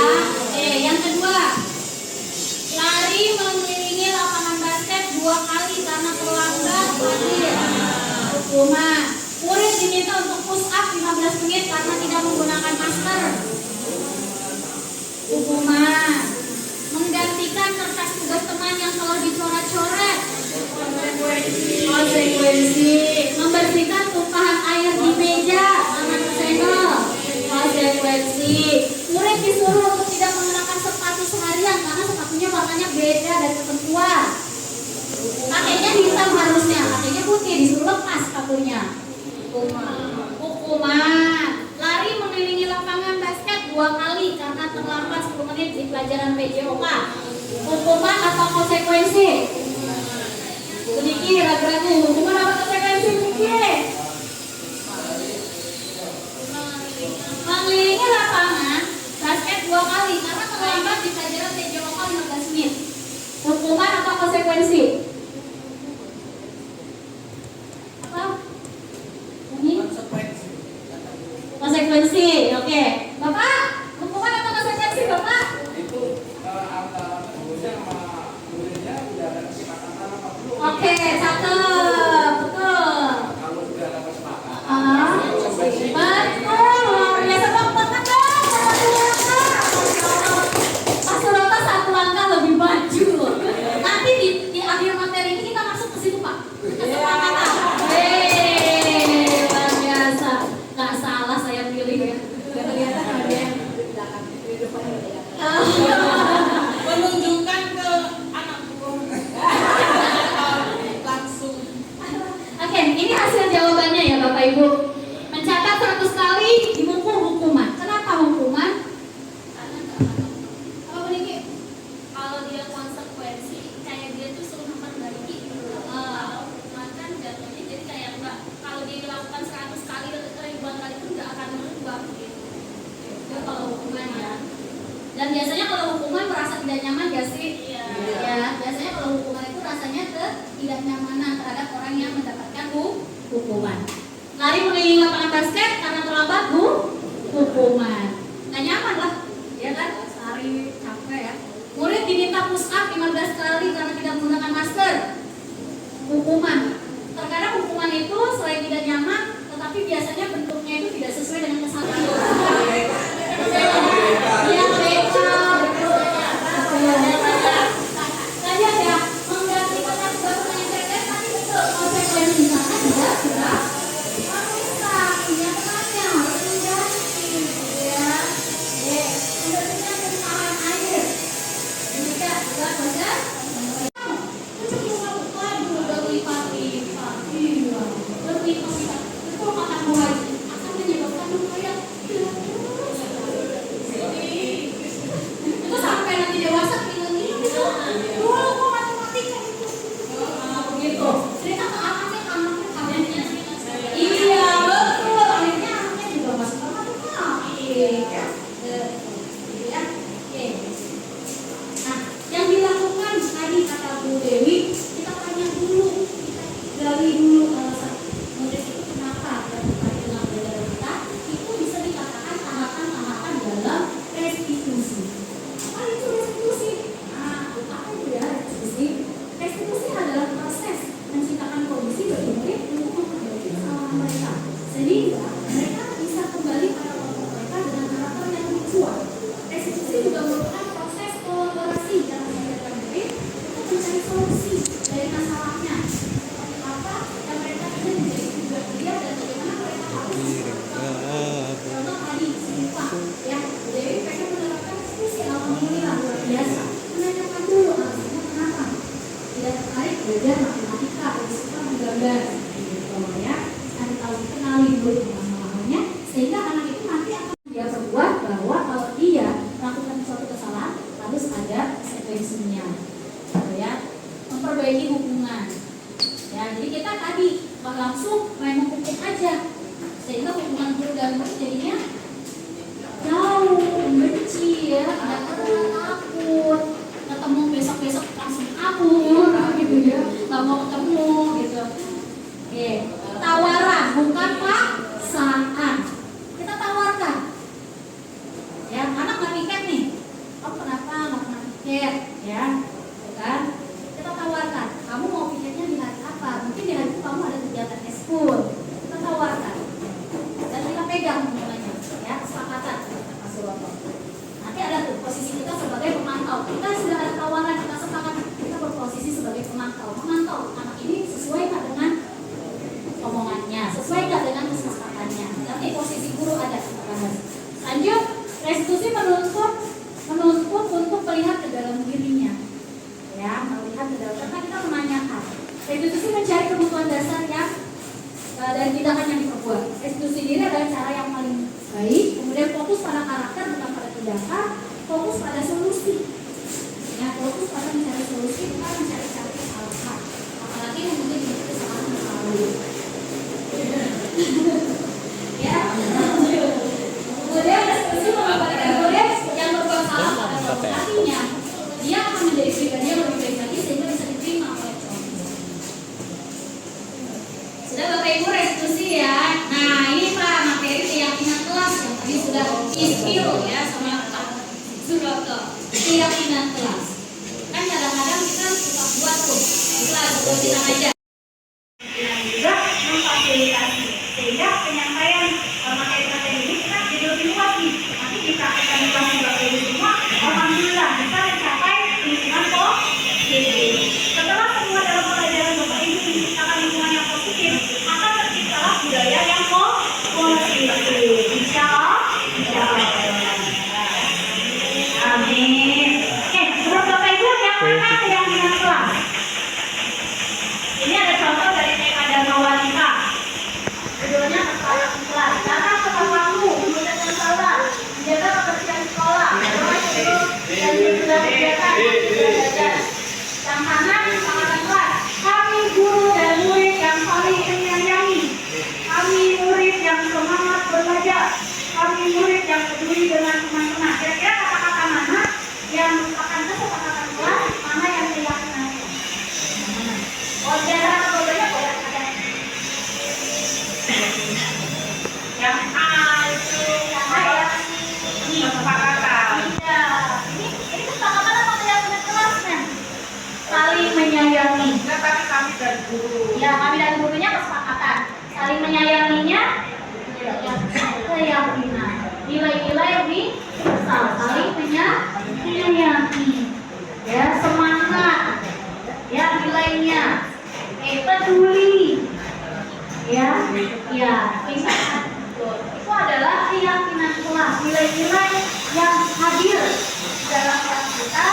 Yang kedua, lari mengelilingi lapangan basket 2 kali karena terlambat. Hukuman. Murid diminta untuk push up 15 menit karena tidak menggunakan masker. Hukuman. Menggantikan kertas tugas teman yang telah dicoret-coret. Konsekuensi. Membersihkan tumpahan air di meja karena kesenggol. Konsekuensi. Murid disuruh untuk tidak mengenakan sepatu seharian karena sepatunya warnanya beda dari ketentuan. Kakeknya hitam harusnya, kakeknya putih, disuruh lepas sepatunya. Hukuman. Lari mengelilingi lapangan basket 2 kali karena terlambat 10 menit di pelajaran PJOK. Hukuman atau konsekuensi? Sedikit ragu-ragu. Hukuman atau konsekuensi? Sedikit. Mengelilingi lapangan basket 2 kali karena terlambat di pelajaran PJOK 15 menit. Hukuman atau konsekuensi? Konsekuensi, oke. Bapak, hukuman atau konsekuensi Bapak? Itu antara gurunya sama muridnya udah ada kesepakatan apa belum? Oke, cakep, betul. Kalau sudah ada kesepakatan, Betul, ya tepuk tangan dong. Pak Suroto 1 langkah lebih maju. Nanti di akhir materi ini kita masuk ke situ Pak. Kesepakatan. Luar biasa. Gak salah saya pilih ya. Gak kelihatan ada yang di belakang, di depan Menunjukkan ke anak buah langsung. Oke, ini hasil jawabannya ya Bapak Ibu. Mencatat 100 kali di buku hukuman. Kenapa hukuman? Karena apa Buniki? Kalau dia konsekuensi, kayak dia tuh suruh memperbaiki. Hukuman kan jatuhnya jadi kayak enggak. Kalau dia dilakukan 100 kali atau ribuan kali itu enggak akan berubah gitu. Itu kalau hukuman ya. Dan biasanya kalau hukuman merasa tidak nyaman gak sih? Iya. Ya, biasanya kalau hukuman itu rasanya ketidaknyamanan terhadap orang yang mendapatkan hukuman. Lari mengelilingi lapangan basket karena terlambat hukuman. Gak nyaman lah, ya kan? Lari capek ya. Murid diminta push up 15 kali karena tidak menggunakan masker. Hukuman. Terkadang hukuman itu selain tidak nyaman, tetapi biasanya bentuknya itu tidak sesuai dengan kesalahan. Iya, becak. Lihat ya, menggantikan tugas yang cerdas tadi betul konsekuensi karena tidak merusak. sehingga mereka bisa kembali pada kelompok mereka dengan karakter yang lebih kuat. Restitusi juga merupakan proses kolaborasi dalam mengajarkan murid untuk mencari solusi dari masalahnya. Apa yang mereka ingin menjadi tujuan kuliah dan bagaimana mereka harus contoh tadi sumpah ya, jadi mereka menerapkan diskusi alhamdulillah luar biasa, menanyakan dulu alasannya kenapa tidak tertarik belajar matematika atau suka menggambar gitu ya, cari tahu kenali dulu masalahnya sehingga anak itu nanti akan dia perbuat bahwa kalau dia melakukan suatu kesalahan harus ada konsekuensinya gitu ya, memperbaiki hubungan ya. Jadi kita tadi nggak langsung main menghukum aja sehingga hubungan guru dan murid jadinya jauh, membenci ya, tidak pernah takut, ketemu besok-besok langsung kabur gitu ya, nggak mau ketemu gitu. Oke, tawaran bukan paksaan. Kita tawarkan ya, anak nggak piket nih, kamu kenapa nggak pernah piket ya, kan? Kita tawarkan, kamu mau piketnya di hari apa? Mungkin di hari itu kamu ada kegiatan eskul, kita tawarkan dan kita pegang hubungannya ya, kesepakatan Pak Suroto. Nanti ada tuh posisi kita sebagai pemantau. Kita sudah ada tawaran, kita sepakat kita berposisi sebagai pemantau, memantau anak ini sesuai nggak dengan omongannya, sesuai nggak dengan kesepakatannya. Nanti posisi guru ada kita bahas. Lanjut, restitusi menuntut untuk melihat ke dalam dirinya ya, melihat ke dalam, karena kita menanyakan. Restitusi mencari kebutuhan dasar yang dan tindakan yang diperbuat. Restitusi diri adalah cara yang paling baik. Kemudian fokus pada karakter bukan pada tindakan, fokus pada solusi. Ya, fokus pada mencari solusi bukan mencari-cari kesalahan. Apalagi yang mungkin menjadi kesalahan yang lalu. Ya. Kemudian restitusi merupakan kodeks yang berbuat salah pada kelompok hatinya. Dia akan menjadi pribadi yang lebih baik lagi sehingga bisa diterima oleh kelompok. Sudah Bapak Ibu restitusi ya. Nah ini Pak materi keyakinan kelas yang tadi sudah di-spill ya sama Pak Suroto. Keyakinan kelas. Kan kadang-kadang kita suka buat tuh kelas buat kita aja. Dan juga memfasilitasi sehingga penyampaian materi-materi ini kita jadi lebih luas nih. Nanti dipraktekkan di kelas juga kayak semua. Alhamdulillah bisa mencapai lingkungan positif. Setelah semua dalam pelajaran Bapak Ibu menciptakan lingkungan yang positif, akan terciptalah budaya yang positif. Insya Allah. Amin. Oke, menurut Bapak Ibu yang mana keyakinan kelas? Ini ada contoh dari TK Dharma Wanita. Judulnya Kepala Kelas. Datang ke kamu, mengerjakan salah, menjaga kebersihan sekolah, dan juga kegiatan belajar. Yang kanan kesepakatan kelas. Kami guru dan murid yang saling menyayangi. Kami murid yang semangat belajar. Kami murid yang peduli dengan teman-teman. Kira-kira kata-kata mana yang merupakan kesepakatan kelas, mana yang keyakinan kelas? Order atau banyak orang ada. Yang A itu yang A ya. Ini kesepakatan. Iya. Ini kesepakatan apa keyakinan kelasnya? Saling menyayangi. Enggak, tapi kami dan guru. Ya, kami dan gurunya kesepakatan. Saling menyayanginya keyakinan. Nilai-nilai universal. Saling menyayangi. Ya, semangat. Ya, nilainya. Peduli. Ya, itu adalah keyakinan kelas. Nilai-nilai yang hadir dalam kelas kita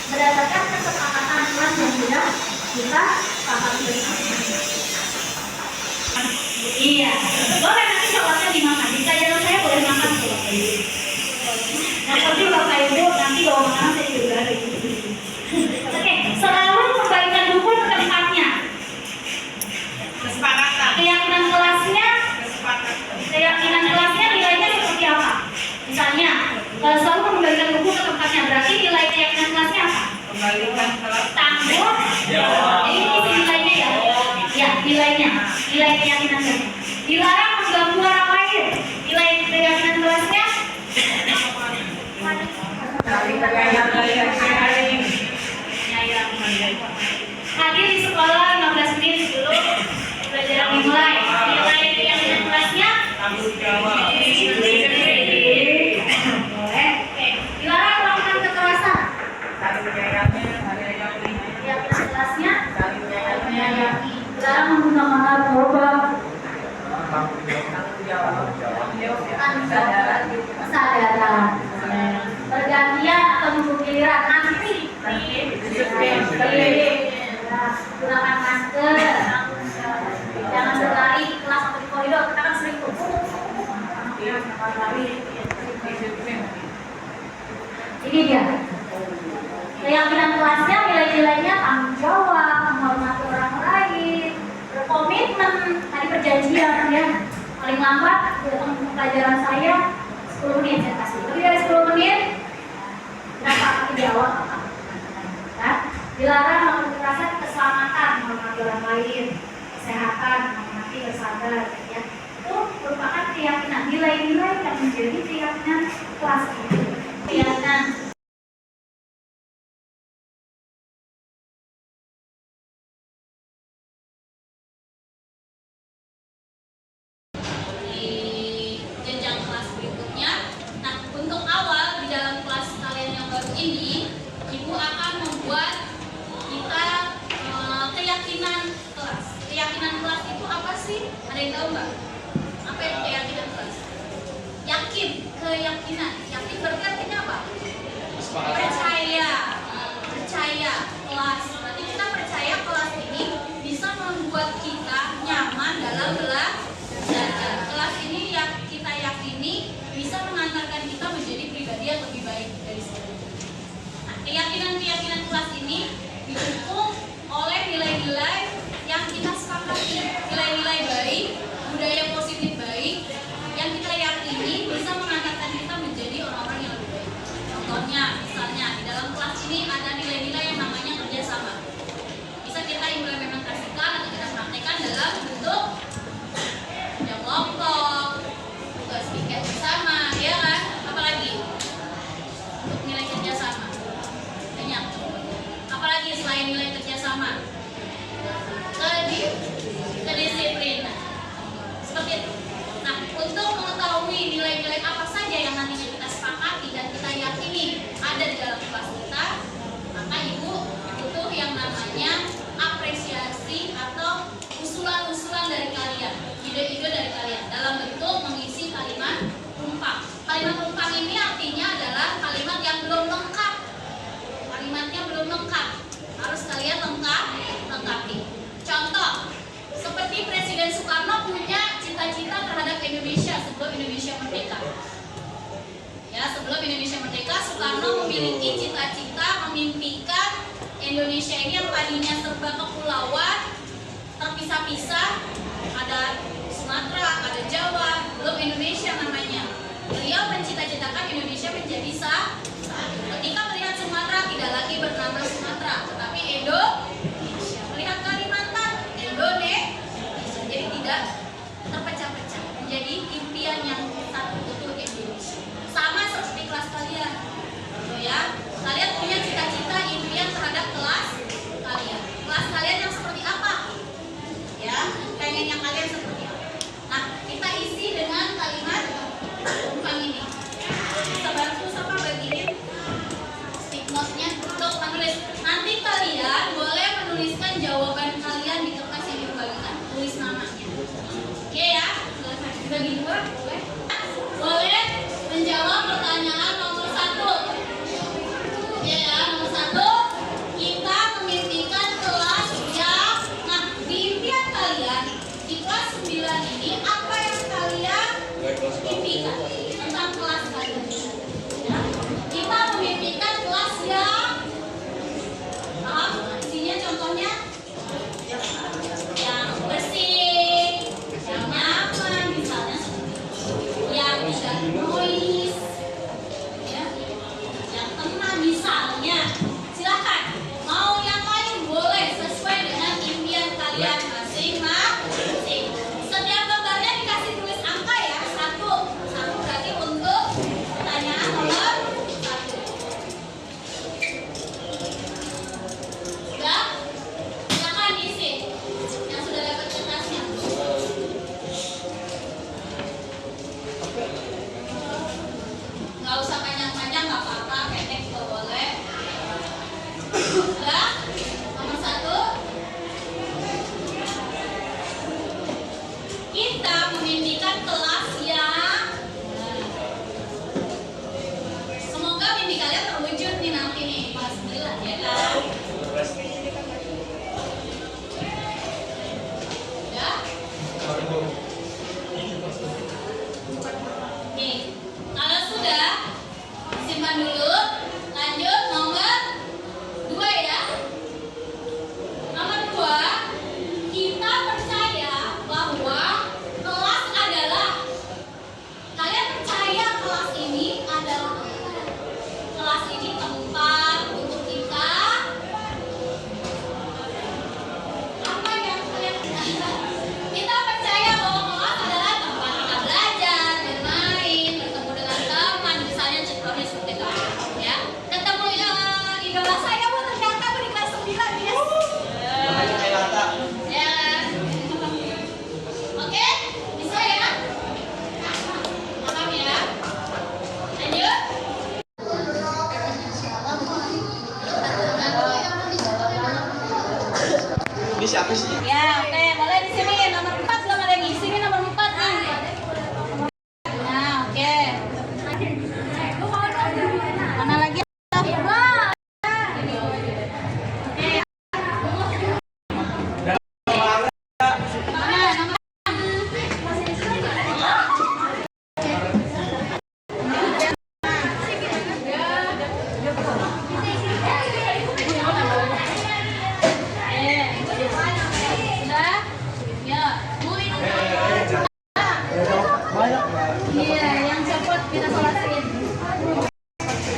berdasarkan kesepakatan kelas yang sudah kita sepakati bersama. Iya, boleh nanti coklatnya dimakan. Di jajanan saya boleh makan coklat. Yang penting Bapak Ibu nanti bawa makanan saya juga ada. Oke, selalu kembalikan buku ke tempatnya. Kesepakatan. Keyakinan kelasnya nilainya seperti apa? Misalnya, kalau selalu mengembalikan buku ke tempatnya, berarti nilai keyakinan kelasnya apa? Kembalikan kelas. Tangguh. Jadi ini nilainya ya. Ya, nilainya. Nilai keyakinan kelasnya. Dilarang mengganggu orang lain. Nilai keyakinan kelasnya. Hadir di sekolah 15 menit sebelum pelajaran dimulai. Nilai keyakinan kelasnya tanggung jawab. Boleh. Oke. Dilarang melakukan kekerasan. Saling menyayangi, Keyakinan kelasnya saling menyayangi, menyayangi. Dilarang menggunakan narkoba. tanggung jawab. Kesadaran. Pergantian atau nunggu giliran nanti. Gunakan masker. Jangan berlari di kelas atau di koridor. Kita kan sering tuh. Ini dia. Keyakinan kelasnya nilai-nilainya tanggung jawab, menghormati orang lain, berkomitmen, tadi perjanjian ya. Paling lambat datang ke pelajaran saya 10 menit saya kasih. Lebih dari 10 menit berapa kali jawab? Ya. Dilarang melakukan kekerasan, keselamatan, menghormati orang lain, kesehatan, menghormati bersabar ya. Itu merupakan keyakinan, nilai-nilai yang menjadi keyakinan kelas ini. Keyakinan di jenjang kelas berikutnya. Nah, untuk awal di dalam kelas kalian yang baru ini, Ibu akan membuat kita keyakinan kelas. Keyakinan kelas itu apa sih? Ada yang tahu nggak? Apa itu keyakinan kelas? Yakin, keyakinan. Yakin berarti artinya apa? Percaya, percaya kelas. Berarti kita percaya kelas ini bisa membuat kita nyaman dalam belajar. Kelas ini yang kita yakini bisa mengantarkan kita menjadi pribadi yang lebih baik dari sebelumnya. Nah, keyakinan kelas ini didukung oleh nilai-nilai yang kita sepakati, nilai-nilai baik, budaya positif baik yang kita yakini bisa mengantarkan kita menjadi orang-orang yang lebih baik. Contohnya, misalnya di dalam kelas ini ada nilai-nilai yang namanya kerjasama. Bisa kita implementasikan atau kita praktekkan dalam bentuk kerja kelompok, tugas piket bersama, ya kan? Apalagi untuk nilai kerjasama banyak. Apalagi selain nilai kerjasama, kedisiplinan, seperti itu. Nah, untuk mengetahui nilai-nilai apa saja yang nantinya kita sepakati dan kita yakini ada di dalam kelas kita, maka Ibu butuh yang namanya apresiasi atau usulan-usulan dari kalian, ide-ide dari kalian dalam bentuk mengisi kalimat rumpang. Kalimat rumpang ini artinya adalah kalimat yang belum lengkap. Kalimatnya belum lengkap, harus kalian lengkapi. Contoh, seperti Presiden Soekarno punya cita-cita terhadap Indonesia sebelum Indonesia merdeka. Ya, sebelum Indonesia merdeka, Soekarno memiliki cita-cita memimpikan Indonesia ini yang tadinya serba kepulauan, terpisah-pisah, ada Sumatera, ada Jawa, belum Indonesia namanya. Beliau mencita-citakan Indonesia menjadi satu. Ketika melihat Sumatera tidak lagi bernama Sumatera, tetapi Indonesia. Melihat Kalimantan, Indonesia. Jadi tidak terpecah-pecah, menjadi impian yang satu untuk Indonesia. Sama seperti kelas kalian, ya. Kalian punya cita-cita impian terhadap kelas kalian. Kelas kalian yang seperti apa? Ya, pengennya kalian seperti apa? Nah, kita isi dengan kalimat rumpang ini. Bisa bantu sama bagiin stick note-nya untuk menulis. Nanti kalian boleh menuliskan jawaban kalian di kertas yang dibagikan. Tulis namanya. Oke ya? Bagi dua, boleh? Boleh menjawab pertanyaan nomor 1. Ya, nomor 1. Kita memimpikan kelas yang, nah, di impian kalian di kelas 9 ini apa yang kalian impikan tentang kelas kalian? Ya. Kita memimpikan kelas yang paham isinya, contohnya yang bersih, yang nyaman, misalnya seperti itu. Ya, oke, boleh di sini nomor 4 belum ada yang ngisi, ini nomor 4 nih. Nah, oke. Mana lagi? Iya, yang cepat kita solasin.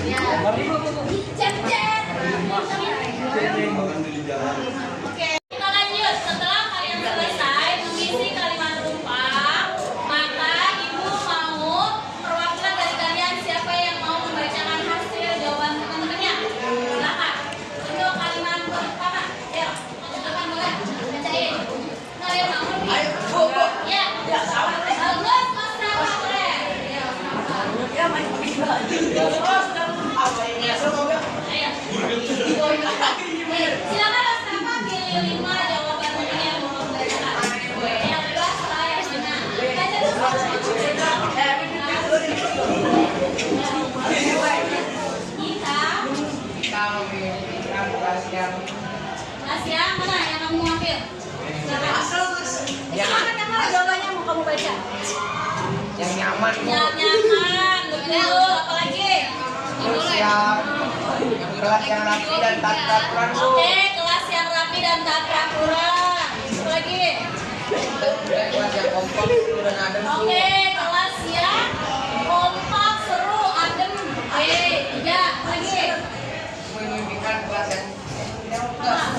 Ya. Cek. Oke, kita lanjut. Setelah kalian selesai mengisi kalimat rumpang, maka ibu mau perwakilan dari kalian siapa yang mau membacakan hasil jawaban teman-temannya. Silakan. Untuk kalimat pertama, ya, teman-teman boleh bacain. Nah, yang mau nih. Ya. Bagus, Mas Rafa, keren. Ya, Ayo. Silakan Mas Rafa pilih 5 jawaban penting yang mau membacakan. Yang bebas lah yang mana. Baca dulu. Kita kelas yang mana yang kamu mau ambil? Silakan yang mana jawabannya mau kamu baca? Yang nyaman Yang nyaman, dulu apa lagi? terus yang kelas yang rapi dan tak peraturan Bu. Oke, kelas yang rapi dan tak peraturan. Apa lagi? Kelas yang kompak seru dan adem Bu. Oke, kelas yang kompak, seru, adem. Oke, 3. Apa lagi? Memimpikan kelas yang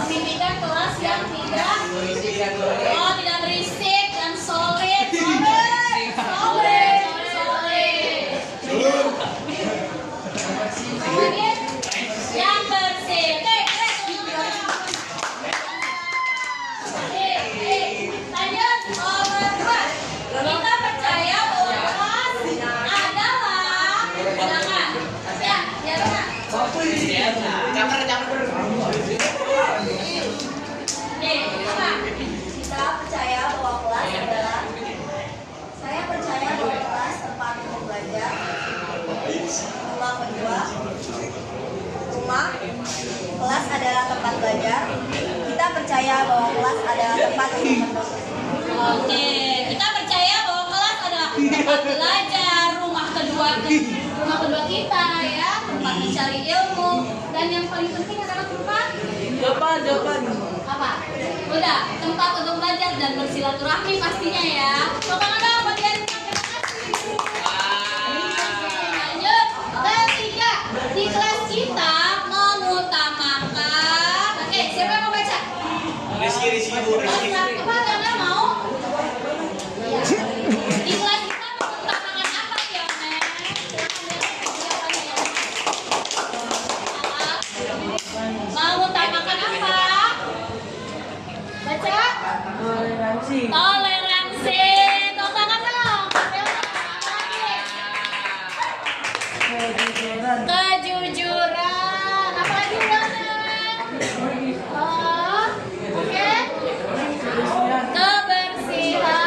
Memimpikan kelas yang tidak berisik dan solid. Oh, tidak berisik dan solid. Solid. Lagi? Yang bersih. Oke, lanjut. Nomor 2. Kita percaya bahwa kelas adalah silakan. Ya, nih, apa? Kita percaya bahwa kelas adalah saya percaya bahwa kelas tempat untuk belajar, rumah kedua, rumah, kelas adalah tempat belajar. Kita percaya bahwa kelas adalah tempat untuk menuntut. Oke, kita percaya bahwa kelas adalah tempat belajar, rumah kedua kita ya, tempat mencari ilmu, dan yang paling penting adalah tempat Jawaban. apa? Udah, tempat untuk belajar dan bersilaturahmi pastinya ya. Tepuk tangan buat dia. Lanjut, ketiga, di kelas kita mengutamakan. Oke, siapa yang mau baca? Rizky Bu. Apa kalian mau? Iya. Di kelas kita mengutamakan apa ya, Nek? Mengutamakan apa? Baca. Toleransi. Tepuk tangan dong. Kejujuran. Apa lagi oke. Kebersihan.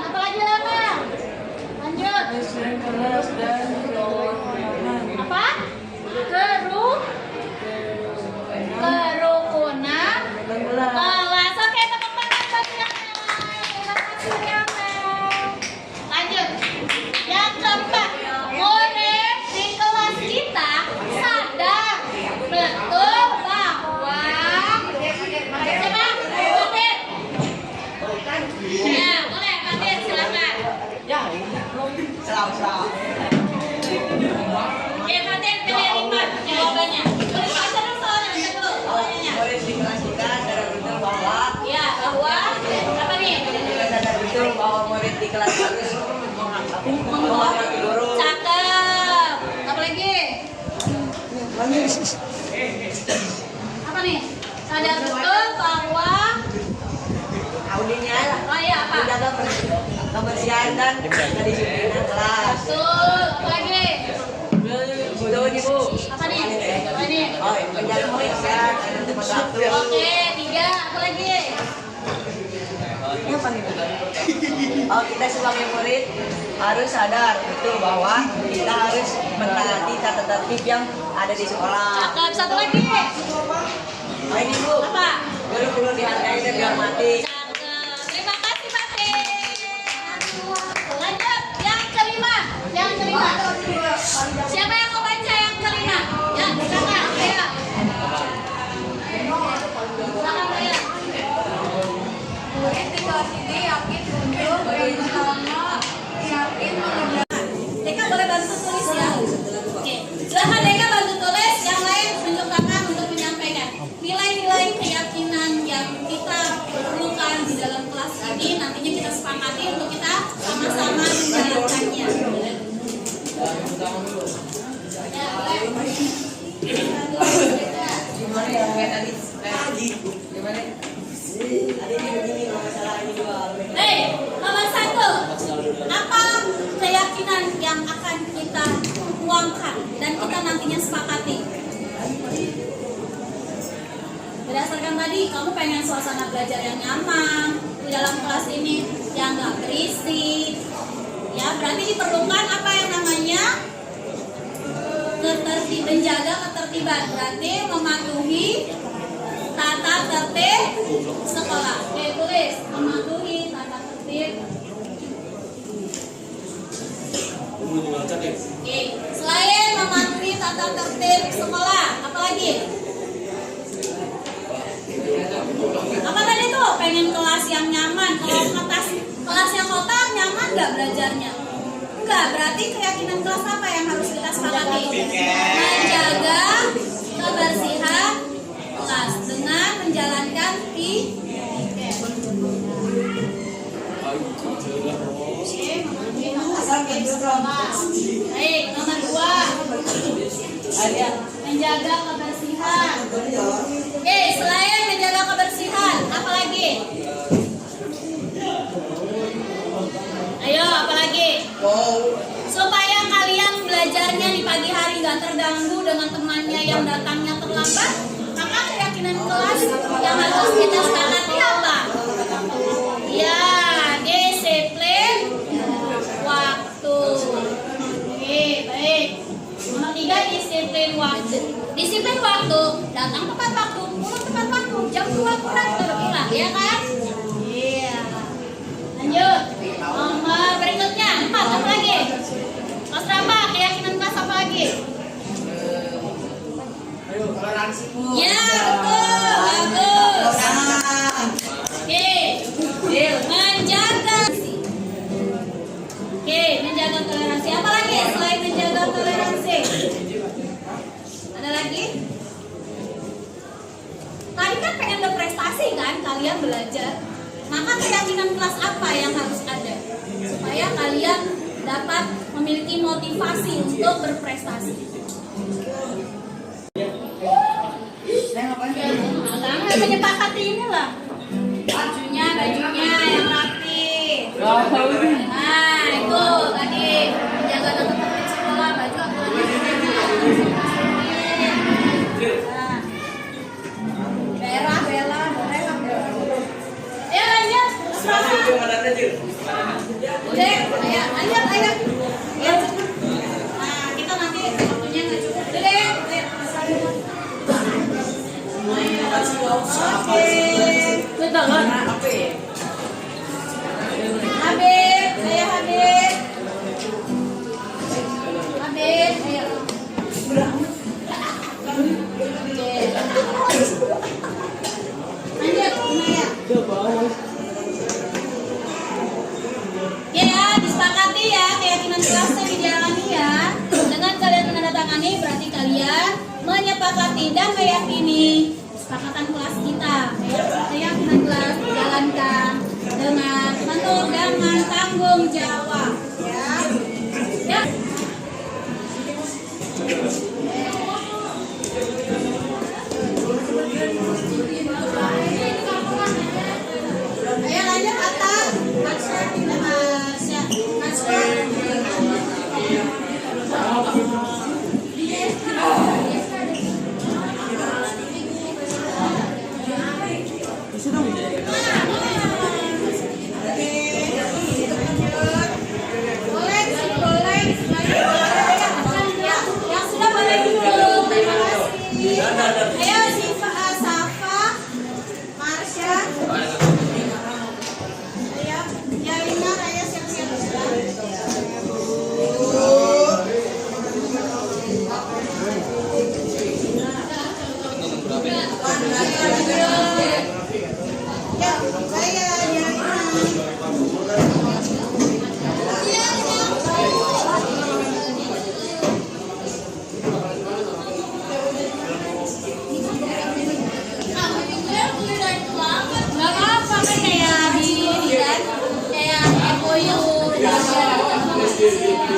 Apa lagi Lana? Lanjut. Apa? Kerukunan. Kelas. Oke, tepuk tangan buat lanjut. Yang keempat, murid di kelas kita sadar betul bahwa siapa? Fatin. Ya, boleh Fatin, silakan. Oke, Fatin pilih 5 jawabannya. Boleh baca dulu soalnya, baca dulu soalnya. Murid di kelas kita sadar betul bahwa Ya, bahwa apa nih? sadar betul bahwa murid di kelas harus menghormati guru. Cakep. Apa lagi? Apa nih? Sadar betul bahwa Audinya lah. oh iya apa? Menjaga kebersihan dan kedisiplinan kelas. Betul. Apa lagi? Betul nih Bu. Apa nih? Apa nih? Oh, menjaga kebersihan dan tempat waktu. Oke, 3. Apa lagi? apa nih Bu? Oh, kita sebagai murid harus sadar betul bahwa kita harus mentaati tata tertib yang ada di sekolah. Cakep, satu lagi. Nah, ini Bu, Apa? guru perlu dihargai dan dihormati. Cakep. Terima kasih, Pak Tri. Lanjut, yang kelima. Yang kelima. Siapa yang mau baca yang kelima? Ya, silakan. Ayo. Silakan, Raya. Murid di kelas ini yakin untuk yang pertama yakin mengerjakan. Deka boleh bantu tulis ya. Oke. Silakan Deka bantu tulis. Yang lain tunjuk tangan untuk menyampaikan nilai-nilai keyakinan yang kita perlukan di dalam kelas ini. Nantinya kita sepakati untuk kita sama-sama menjalankannya. Ya, boleh. Gimana ya tadi? Gimana? Tadi ini begini masalah ini juga. Hei, nomor 1. Apa keyakinan yang akan kita tuangkan dan kita nantinya sepakati? Berdasarkan tadi, kamu pengen suasana belajar yang nyaman di dalam kelas ini, yang nggak berisik. Ya, berarti diperlukan apa yang namanya menjaga ketertiban. Berarti mematuhi tata tertib sekolah. Oke, tulis mematuhi tata tertib. Oke, selain mematuhi tata tertib sekolah, apa lagi? Apa tadi tuh? Pengen kelas yang nyaman. Kalau kelas yang kotor nyaman nggak belajarnya? Enggak, berarti keyakinan kelas apa yang harus kita sepakati? Menjaga kebersihan kelas dengan menjalankan piket. Baik, nomor 2. Menjaga kebersihan. Oke, selain menjaga kebersihan, apa lagi? Ayo, apa lagi? Supaya kalian belajarnya di pagi hari gak terganggu dengan temannya yang datangnya terlambat, maka keyakinan kelas yang harus kita sepakati apa? Ya, disiplin waktu. Oke, baik. Nomor 3, disiplin waktu. Disiplin waktu, datang tepat waktu, pulang tepat waktu, jam 2 kurang terpulang, ya kan? Iya. Lanjut. Nomor berikutnya 4, apa lagi? Kelas berapa? Keyakinan kelas apa lagi? Toleransi Bu. Ya, betul. Bagus. Oke. Menjaga. Oke, menjaga toleransi. Apa lagi selain menjaga toleransi? Ada lagi? Tadi kan pengen berprestasi kan kalian belajar. Maka keyakinan kelas apa yang harus ada? Supaya kalian dapat memiliki motivasi untuk berprestasi. Nah, menyepakati inilah bajunya yang rapi. Nah, itu tadi menjaga tata tertib sekolah, baju aturan. Bella. Ya lanjut. Udah, ayo lanjut. Ya. Nah, kita nanti waktunya nggak cukup. Udah. Oke. Betul kan? Habib, saya Habib. Habib, ayo. Lanjut, Maya. Ya, disepakati ya keyakinan kelasnya dijalani ya. Dengan kalian menandatangani berarti kalian menyepakati dan meyakini kesepakatan kelas kita. Keyakinan kelas dijalankan dengan penuh dengan tanggung jawab. Ya. Ya. Ayo lanjut atas.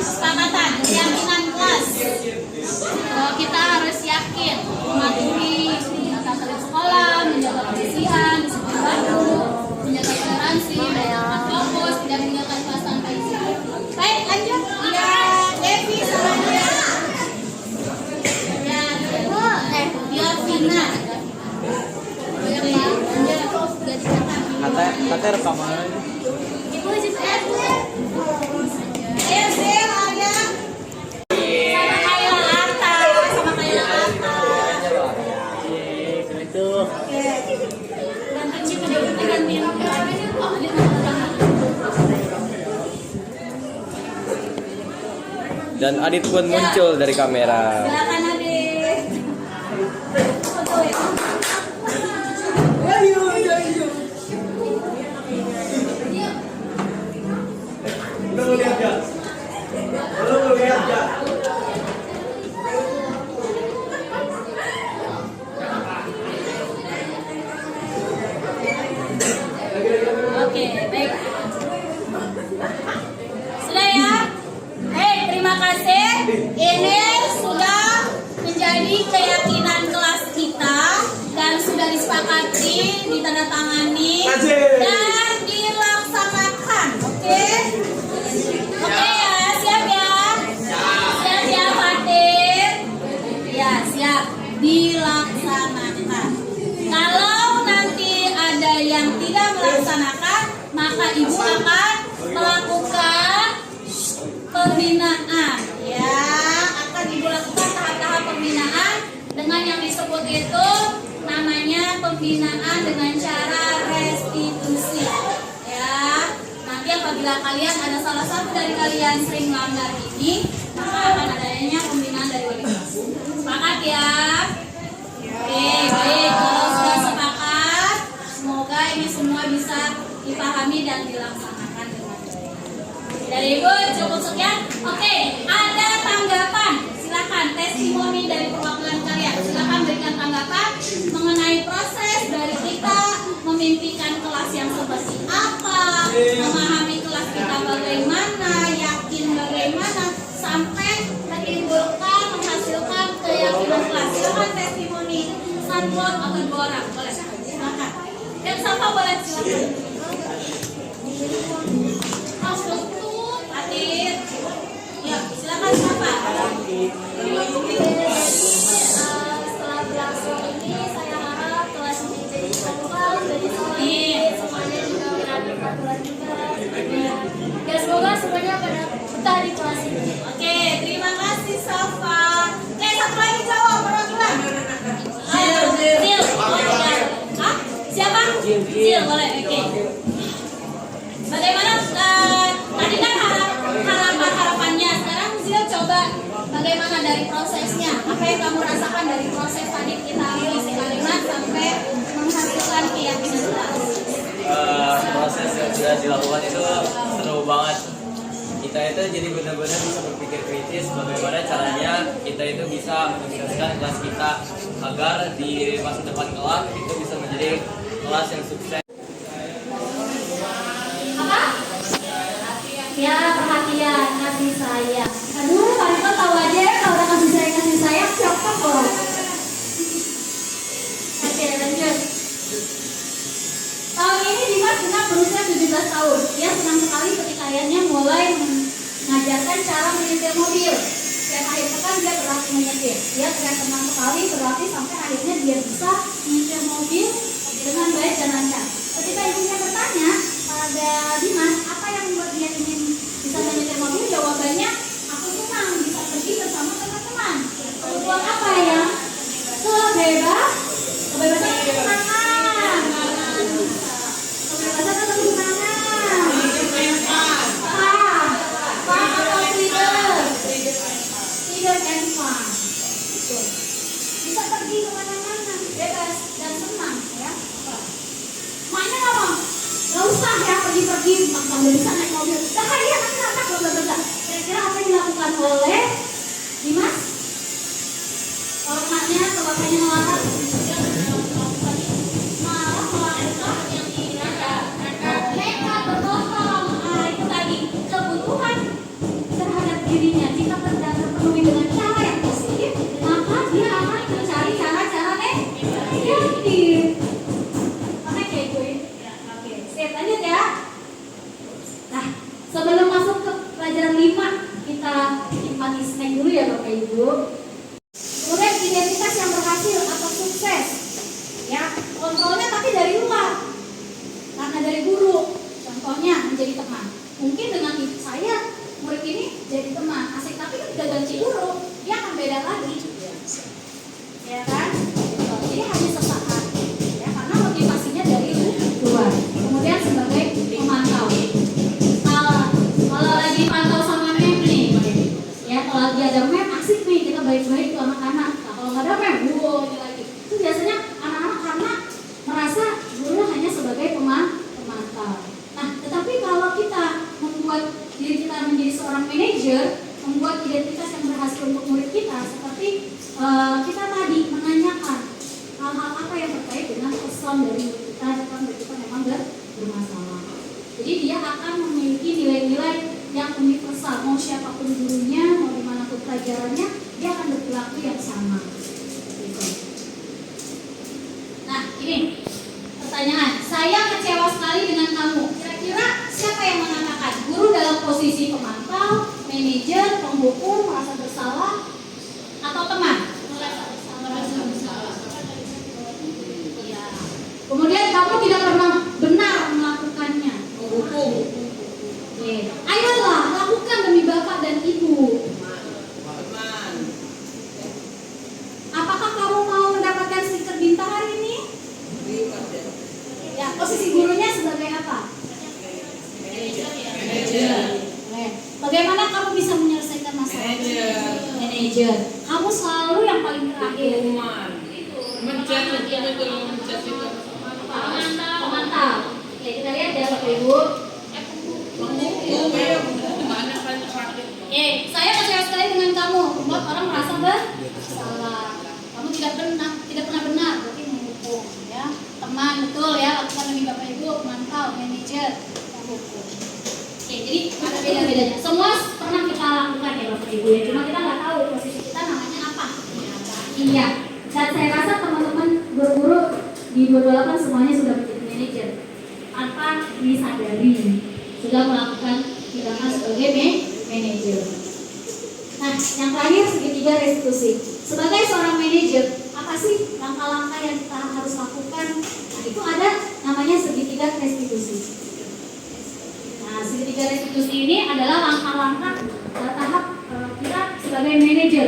kesepakatan, keyakinan kelas. Bahwa kita harus yakin mematuhi tata tertib sekolah, menjaga kebersihan, disiplin waktu, menjaga toleransi, menjaga fokus, tidak meninggalkan kelas tanpa izin. Baik, lanjut. Ya, Devi selanjutnya. Ya, dia Vina. Kata rekaman. Ibu situ Sil ada. Sama kayak Arta, sama kayak Arta. Itu. Gantiin. Dan Adit pun muncul dari kamera. Silakan Adit. Foto ya. Oke, baik. Sudah ya? Hei, terima kasih. Ini sudah menjadi keyakinan kelas kita dan sudah disepakati, ditandatangani dan dilaksanakan. Oke? Oke ya, siap ya? Siap ya, Fatin? Ya, siap. Dilaksanakan. Kalau nanti ada yang tidak melaksanakan, maka ibu akan melakukan pembinaan. Ya, akan ibu lakukan tahap-tahap pembinaan dengan yang disebut itu namanya pembinaan dengan cara restitusi. Ya, nanti apabila kalian ada salah satu dari kalian sering melanggar ini, maka akan adanya pembinaan dari wali kelas. Sepakat ya? Oke, baik. Kalau sudah sepakat, semoga ini semua bisa dipahami dan dilaksanakan dengan baik. Dari ibu cukup sekian. Oke, ada tanggapan. Silakan testimoni dari perwakilan kalian. Silakan berikan tanggapan mengenai proses dari kita memimpikan kelas yang seperti apa, memahami kelas kita bagaimana, yakin bagaimana, sampai menimbulkan menghasilkan keyakinan kelas. Silakan testimoni satu atau dua orang, boleh. Silakan. Yang siapa boleh silakan. Adit. Ya, silakan siapa? Setelah berlangsung ini saya harap kelas ini jadi kompak, jadi semuanya juga beraturan juga. Ya semoga semuanya pada betah di kelas ini. Oke, terima kasih Safa. Oke, satu lagi jawab perwakilan. Ayo, Zil. Hah? Siapa? Zil, boleh. Oke. Bagaimana tadi kan harapannya, sekarang Zil coba bagaimana dari prosesnya? Apa yang kamu rasakan dari proses tadi kita mengisi kalimat sampai menghasilkan keyakinan kelas? Proses yang sudah dilakukan itu seru banget. Kita itu jadi benar-benar bisa berpikir kritis bagaimana caranya kita itu bisa mensukseskan kelas kita agar di masa depan kelak itu bisa menjadi kelas yang sukses. Apa? Ya perhatian, kasih sayang. Aduh, Pak tahu aja ya kalau udah kasih sayang siapa kok? Oke, lanjut. Tahun ini Dimas genap berusia 17 tahun. Dia senang sekali ketika ayahnya mulai mengajarkan cara menyetir mobil. Setiap akhir pekan dia berlatih menyetir. Dia terlihat senang sekali berlatih sampai akhirnya dia bisa menyetir mobil dengan baik dan lancar. Ketika ibunya bertanya pada Dimas apa yang membuat dia ingin bisa menyetir mobil, jawabannya aku senang bisa pergi bersama teman-teman. Kebutuhan apa ya? Kebebasan kemenangan. Kebebasan atau kemenangan? Fun atau freedom? Freedom and fun. Bisa pergi kemana-mana, bebas dan senang ya. Mainnya apa? Gak usah ya pergi-pergi, maka udah bisa naik mobil. dirinya jika terpenuhi dengan cara yang positif, maka dia akan mencari cara-cara negatif. Oke kayak gue. Oke, sip, lanjut ya. Nah, sebelum masuk ke pelajaran 5, kita nikmati snack dulu ya Bapak Ibu. Kemudian identitas yang berhasil atau sukses, ya kontrolnya tapi dari luar, karena dari guru. Contohnya menjadi teman. Mungkin dengan saya murid ini jadi teman asik, tapi ketika ganti guru dia akan beda lagi, ya kan? Jadi hanya sesaat, ya karena motivasinya dari luar. Kemudian sebagai pemantau. Kalau lagi pantau sama mem nih, ya kalau lagi ada mem asik nih kita baik-baik tuh anak-anak. Nah, kalau nggak ada mem, wow ini lagi. Itu biasanya anak-anak karena merasa guru hanya sebagai pemantau. Nah, tetapi kalau kita membuat diri kita menjadi seorang manajer, membuat identitas yang berhasil untuk murid kita, seperti kita tadi menanyakan hal-hal apa yang terkait dengan pesan dari murid kita jika murid kita memang bermasalah. Jadi dia akan memiliki nilai-nilai yang universal, mau siapapun gurunya, mau dimanapun pelajarannya, dia akan berperilaku yang sama. Gitu. Nah, ini pertanyaan, saya kecewa sekali dengan kamu. Kira-kira siapa yang mengatakan? Guru dalam posisi pemantau, manajer, penghukum, merasa bersalah, atau teman? Merasa bersalah. Ya. Kemudian kamu tidak pernah benar melakukannya. Menghukum. Ayolah, lakukan demi bapak dan ibu. Apakah kamu mau mendapatkan stiker bintang hari ini? Ya, posisi gurunya sebagai apa? Manajer. Bagaimana kamu bisa menyelesaikan masalah? Manajer. Kamu selalu yang paling terakhir. Pemantau. Oke, kita lihat ya Bapak Ibu. Saya kecewa sekali dengan kamu, membuat orang merasa bersalah. Kamu tidak pernah benar, berarti menghukum, ya. Teman, betul ya, lakukan demi Bapak Ibu, pemantau, manajer, penghukum. Oke, jadi ada beda-bedanya. Semua pernah kita lakukan ya Bapak Ibu ya, cuma kita nggak tahu posisi kita namanya apa. Iya. Dan saya rasa teman-teman guru-guru di 228 semuanya sudah menjadi manajer tanpa disadari, sudah melakukan tindakan sebagai manajer. Nah, yang terakhir segitiga restitusi. Sebagai seorang manajer, apa sih langkah-langkah yang kita harus lakukan? Nah, itu ada namanya segitiga restitusi. Nah, segitiga restitusi ini adalah langkah-langkah tahap kita sebagai manajer.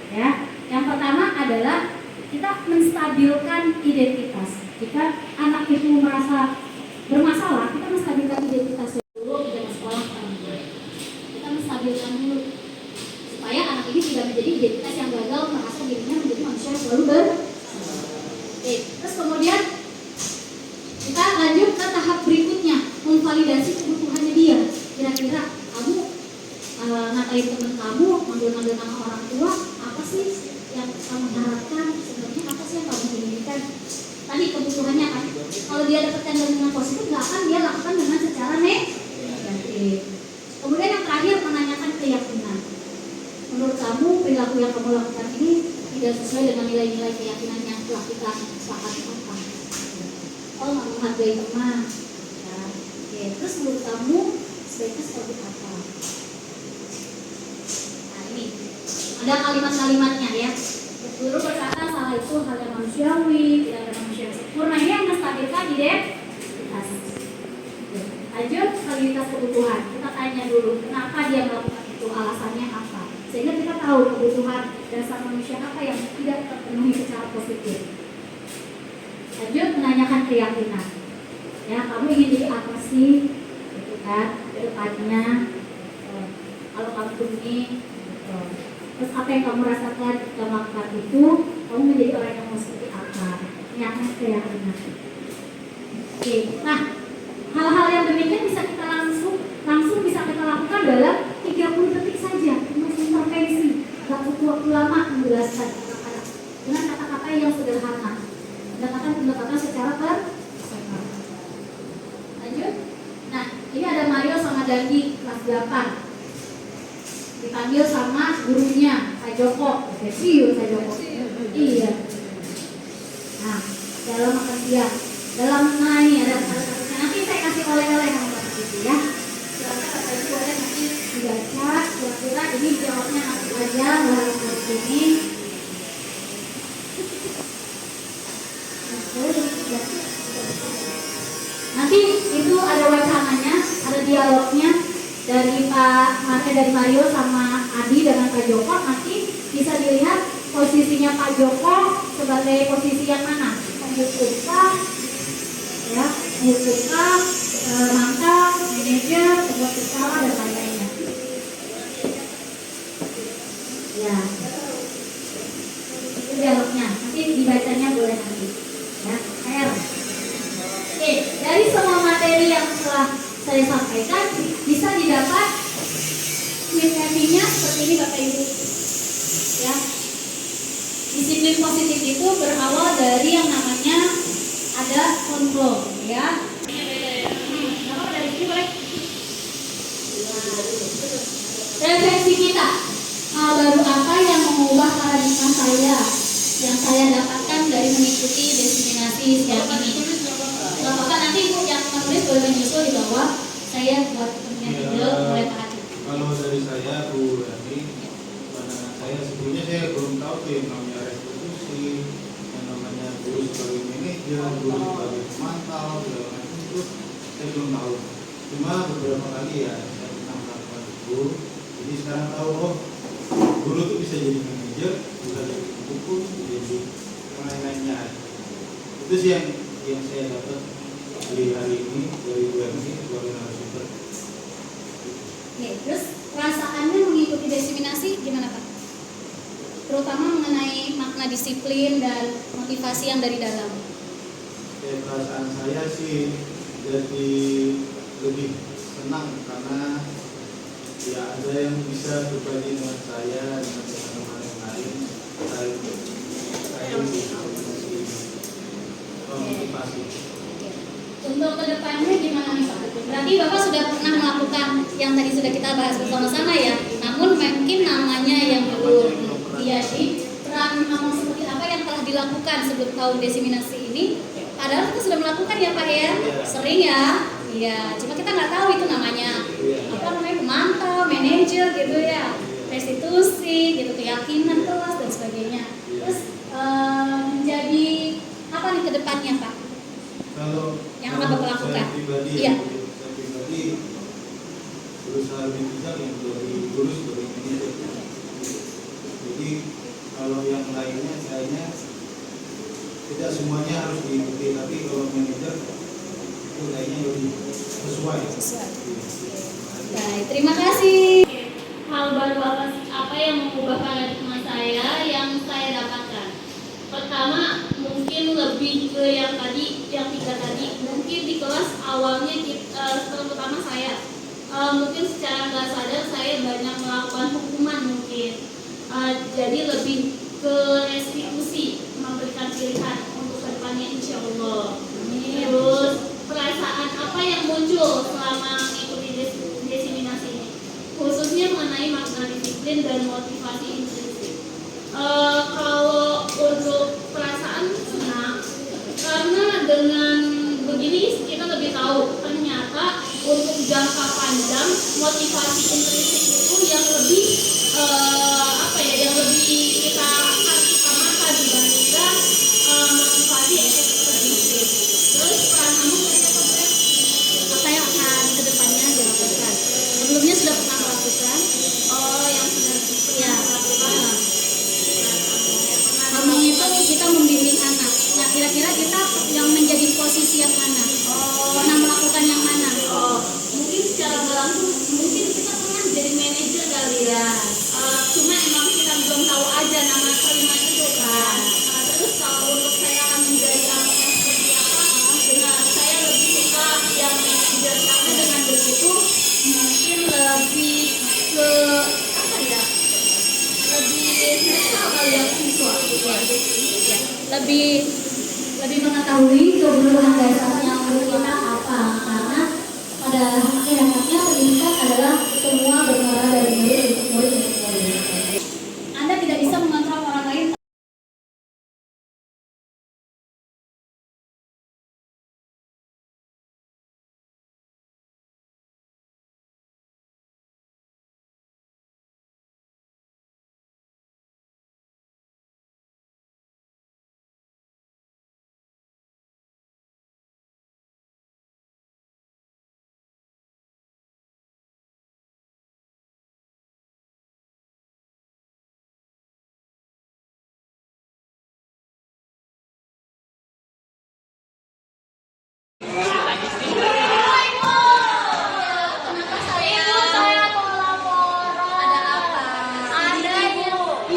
Ya, yang pertama adalah kita menstabilkan identitas. Jika anak itu merasa bermasalah, kita menstabilkan identitasnya dulu di dalam sekolah. Kita menstabilkan dulu supaya anak ini tidak menjadi identitas yang gagal, merasa dirinya menjadi manusia yang selalu Oke, terus kemudian kita lanjut ke tahap berikutnya, memvalidasi kebutuhannya dia. Kira-kira kamu ngatain teman kamu, manggil-manggil nama orang tua, apa sih yang kamu harapkan? Sebenarnya apa sih yang kamu inginkan? Tadi kebutuhannya kan, kalau dia dapatkan dengan positif, nggak akan dia lakukan dengan secara negatif. Kemudian yang terakhir, menanyakan keyakinan. Menurut kamu perilaku yang kamu lakukan ini tidak sesuai dengan nilai-nilai keyakinan yang telah kita sepakati apa? Oh, nggak menghargai teman. Ya. Oke. Terus menurut kamu sebaiknya seperti apa? Nah ini ada kalimat-kalimatnya ya. Guru berkata salah itu hal yang manusiawi, tidak ada manusia yang sempurna. Ini yang menstabilkan identitas. Lanjut, validitas kebutuhan. Kita tanya dulu, kenapa dia melakukan itu, alasannya apa, sehingga kita tahu kebutuhan dasar manusia apa yang tidak terpenuhi secara positif. Lanjut, menanyakan keyakinan. Ya, kamu ingin jadi apa sih? Gitu kan, ke depannya. Kalau kamu begini, gitu. Terus apa yang kamu rasakan ketika melakukan itu, kamu menjadi orang yang mau seperti apa? Menanyakan keyakinan. Oke, nah hal-hal yang demikian bisa kita langsung bisa kita lakukan dalam 30 detik saja, masih intervensi, nggak butuh waktu lama menjelaskan kata-kata dengan kata-kata yang sederhana, pendekatan secara personal. Lanjut. Nah, ini ada Mario sama Dandi kelas 8. dipanggil sama gurunya Pak Joko. Serius Pak Joko. Iya. Nah, dalam makan siang, ini ada nanti saya kasih oleh-oleh sama Bapak Ibu ya. Silakan Bapak Ibu boleh nanti dibaca, kira-kira ini jawabnya nanti aja melalui seperti ini. Nanti itu ada wacananya, ada dialognya dari dari Mario sama Adi dengan Pak Joko. Nanti bisa dilihat posisinya Pak Joko sebagai posisi yang mana, pembuka, ya, pembuka, mangkal, manajer, pembuat skala dan lain-lainnya. Ya, itu dialognya. Nanti dibacanya boleh nanti. Ya, R. Oke, dari semua materi yang telah saya sampaikan bisa didapat mapping-nya seperti ini Bapak Ibu. Ya. Disiplin positif itu berawal dari yang namanya ada kontrol, ya. Dari sini boleh. Refleksi kita. Hal baru apa yang mengubah paradigma saya yang saya dapatkan dari mengikuti destinasi siang ini? Gak apa-apa, nanti Bu yang menulis boleh menyusul di bawah. Saya buat kemudian video mulai Pak Adi. Kalau dari saya Bu Rani, pandangan saya sebelumnya saya belum tahu tuh yang namanya restitusi, yang namanya guru sebagai manajer, guru sebagai pemantau, segala macam itu saya belum tahu. Cuma beberapa kali ya saya pernah melakukan itu, jadi sekarang tahu oh guru itu bisa jadi manajer, bisa jadi buku, jadi lain-lainnya. Itu sih yang saya dapat dari hari ini dari Bu Rani sebagai narasumber. Oke, terus perasaannya mengikuti diseminasi gimana Pak? Terutama mengenai makna disiplin dan motivasi yang dari dalam. Perasaan saya sih jadi lebih senang karena ya ada yang bisa berbagi dengan saya dengan teman-teman yang lain saya motivasi. Untuk kedepannya gimana nih Pak? Berarti Bapak sudah pernah melakukan yang tadi sudah kita bahas bersama-sama ya. Namun mungkin namanya yang belum sih peran seperti apa yang telah dilakukan sebelum tahun desiminasi ini. Padahal kita sudah melakukan ya Pak ya, sering ya. Iya, cuma kita nggak tahu itu namanya apa namanya pemantau, manajer gitu ya, restitusi gitu, keyakinan kelas dan sebagainya. Terus menjadi apa nih kedepannya Pak? Kalau yang akan Bapak lakukan? Iya. Saya pribadi berusaha lebih bijak yang menjadi guru sebagai manajer. Jadi kalau yang lainnya kayaknya tidak semuanya harus diikuti, tapi kalau manajer itu kayaknya lebih sesuai. Baik, terima kasih. Hal baru apa yang mengubah paradigma saya yang saya dapatkan? Pertama, mungkin lebih ke yang tadi, yang 3 tadi. Mungkin di kelas awalnya terutama saya, mungkin secara nggak sadar saya banyak melakukan hukuman mungkin. Jadi lebih ke restitusi, memberikan pilihan untuk kedepannya insya Allah. Terus perasaan apa yang muncul selama mengikuti desiminasi ini, khususnya mengenai makna disiplin dan motivasi intrinsik. Kalau untuk perasaan senang, karena dengan begini kita lebih tahu ternyata untuk jangka panjang motivasi intrinsik itu yang lebih yang lebih kita makan dibandingkan motivasi ekstrinsi. Terus peran kamu apa yang akan kedepannya dilakukan? Sebelumnya sudah pernah melakukan? Oh, yang sudah ya lakukan. Kamu itu kita membimbing anak. Nah, kira-kira kita yang menjadi posisi yang mana? Pernah melakukan yang mana? Mungkin secara langsung mungkin kita pernah jadi manajer kali ya. Cuma emang kita belum tahu aja nama kelima itu kan. Terus kalau untuk saya akan menjadi anak yang seperti apa? Benar, saya lebih suka yang manajer karena dengan begitu mungkin lebih ke apa ya? Lebih netral kali ya siswa gitu ya. Lebih mengetahui kebutuhan dasarnya guru kita apa, karena pada hakikatnya pendidikan adalah semua bermula dari murid untuk murid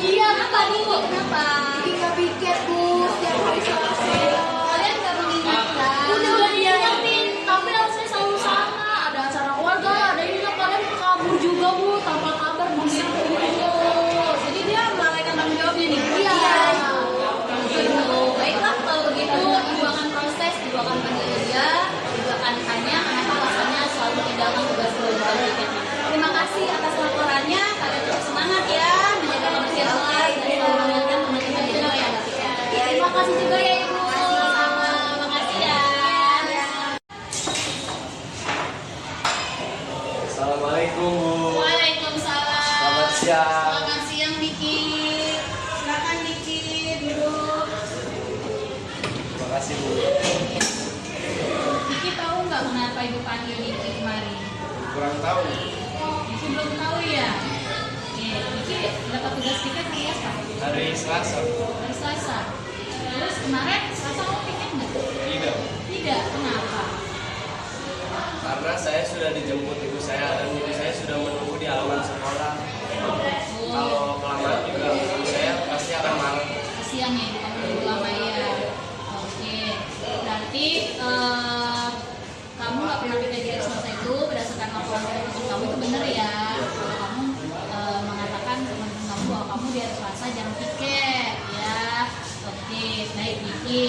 Iya, kenapa Bu? Kenapa? Ingat piket Bu, setiap hari Selasa. Kalian nggak mengingatkan? Udah diingetin, tapi alasannya selalu sama. Ada acara keluarga, ada ini lah, kalian kabur juga Bu, tanpa kabar bisa gitu. Jadi dia melalaikan tanggung jawabnya nih. Iya. Gitu. Baiklah kalau begitu, Ibu akan proses, Ibu akan panggil dia, Ibu akan tanya kenapa alasannya selalu meninggalkan tugas kewajiban tiketnya. Terima kasih atas laporannya. Kalian terus semangat ya, menjaga kebersihan kelas dan selalu mengingatkan teman-teman di dalam yang tiket. Terima kasih juga ya Ibu. Sama-sama. Makasih ya. Assalamualaikum Bu. Waalaikumsalam. Selamat siang. Selamat siang Diki. Silakan Diki duduk. Terima kasih Bu. Diki tahu nggak kenapa Ibu panggil Diki kemarin? Kurang tahu. Diki belum tahu ya. Oke, Diki dapat tugas tiket hari apa? Hari Selasa. Hari Selasa. Terus kemarin Selasa kamu tiket nggak? Tidak. Tidak. Kenapa? Karena saya sudah dijemput ibu saya dan ibu saya sudah menunggu di halaman sekolah. Kalau kelamaan juga ibu saya pasti akan marah. Kasihan ya Ibu kamu nunggu lama ya. Oke. Berarti kamu nggak pernah tiket di hari Selasa itu berdasarkan laporan teman-teman kamu itu benar ya? Kalau kamu mengatakan teman-teman kamu bahwa kamu di hari Selasa jarang tiket ya. Oke, baik Diki.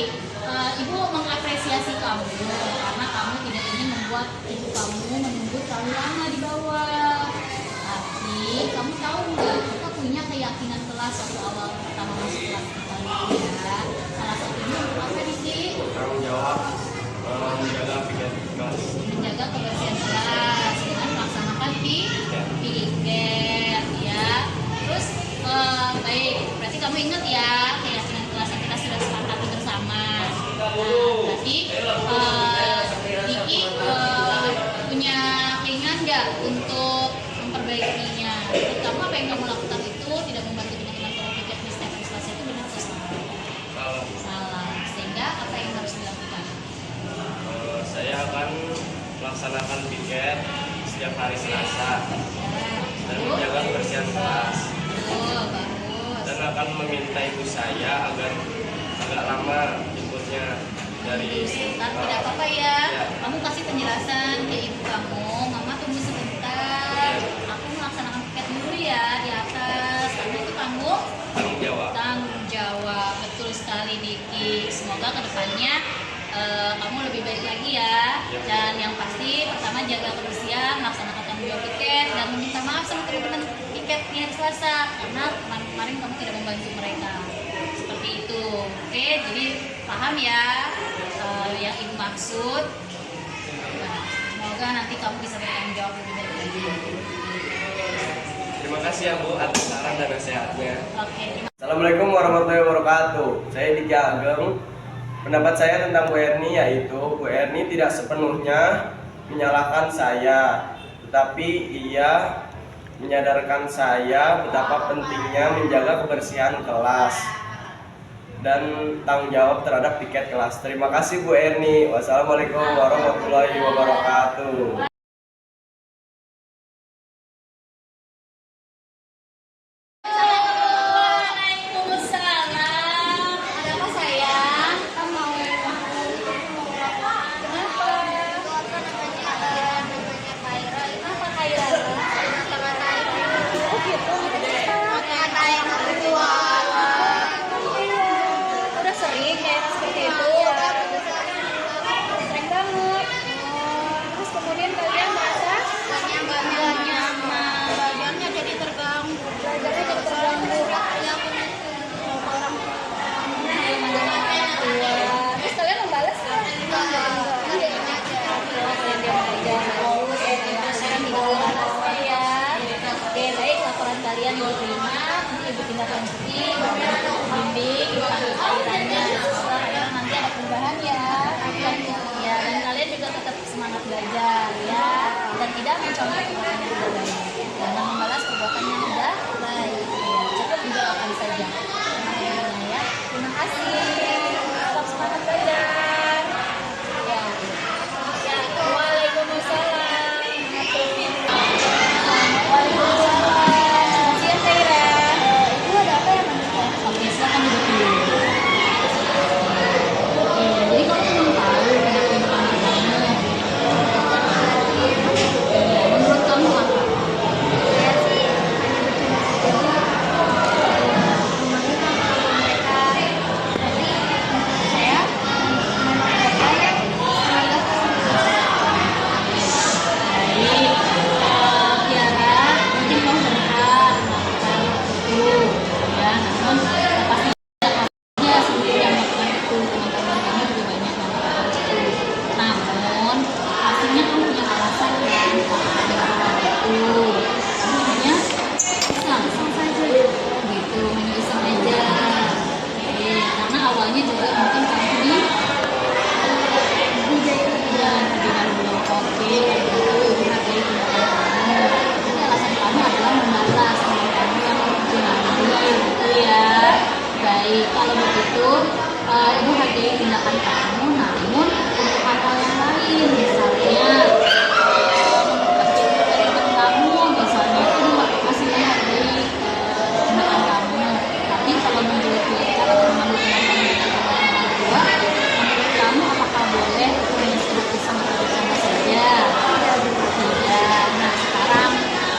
Ibu mengapresiasi kamu karena kamu tidak ingin membuat ibu kamu menunggu terlalu lama di bawah. Tapi kamu tahu nggak? Kita punya keyakinan kelas waktu awal pertama masuk kelas kita itu ya. Salah satunya untuk apa Diki? Tanggung jawab menjaga piket kelas. Menjaga kebersihan kelas dengan melaksanakan piket ya. Terus baik, berarti kamu ingat ya keyakinan kelas yang kita sudah sepakati bersama. Nah, berarti Diki punya keinginan nggak untuk memperbaikinya? Menurut kamu apa yang kamu lakukan itu tidak membantu teman-teman kamu piket di setiap hari Selasa itu benar atau salah? Salah. Salah. Sehingga apa yang harus dilakukan? Saya akan melaksanakan piket setiap hari Selasa dan menjaga kebersihan kelas. Oh, bagus. Dan akan meminta ibu saya agar agak lama jemputnya dari Sebentar, tidak apa-apa ya. Kamu kasih penjelasan ke ibu kamu. Mama tunggu sebentar. Aku melaksanakan piket dulu ya di atas. Karena itu kamu tanggung jawab. tanggung jawab. Betul sekali Diki. Semoga kedepannya kamu lebih baik lagi ya. Dan yang pasti pertama jaga kebersihan, melaksanakan tanggung jawab piket dan meminta maaf sama teman-teman piket di hari Selasa karena kemarin kamu tidak membantu mereka. Seperti itu. Oke, jadi paham ya yang ibu maksud. Nah, semoga nanti kamu bisa bertanggung jawab lebih baik lagi. Terima kasih ya Bu atas saran dan nasihatnya. Oke, Assalamualaikum warahmatullahi wabarakatuh. Saya Diki Ageng. Pendapat saya tentang Bu Erni yaitu Bu Erni tidak sepenuhnya menyalahkan saya, tetapi ia menyadarkan saya betapa pentingnya menjaga kebersihan kelas dan tanggung jawab terhadap piket kelas. Terima kasih Bu Erni. Wassalamualaikum warahmatullahi wabarakatuh. Waalaikumsalam. Ada apa sayang? Kita mau kenapa? Namanya Kaira. Apa Kaira? Ngata-ngatain. Oh gitu. Ngata-ngatain orang tua. Udah sering kayak seperti itu? Sering banget. Terus kemudian kalian merasa Nggak nyaman. Belajarnya jadi terganggu. belajarnya jadi terganggu. Ya aku orang Terus kalian membalas kan? Kalian diam aja. Sekarang dilakukan apa ya? Oke, baik, laporan kalian ibu terima. Nanti ibu tindak lanjuti, ibu bimbing, ibu panggil Kairanya. Setelah nanti ada perubahan ya. Ya, dan kalian juga tetap semangat belajar ya. Dan tidak mencontoh perbuatan yang tidak baik. Jangan membalas perbuatan yang tidak baik. Ya, cukup mendoakan saja. Ya, terima kasih. Tetap semangat belajar. Ya. Ya, waalaikumsalam. Waalaikumsalam. Selamat siang Kaira. Ibu ada apa Ibu hargai tindakan kamu, namun untuk hal-hal yang lain, misalnya teman kamu, misalnya itu masih menghargai tindakan kamu. Tapi kalau menurut cara memandang orang tua, menurut kamu apakah boleh hanya sekedar pisang atau bercanda saja? Tidak. Nah sekarang,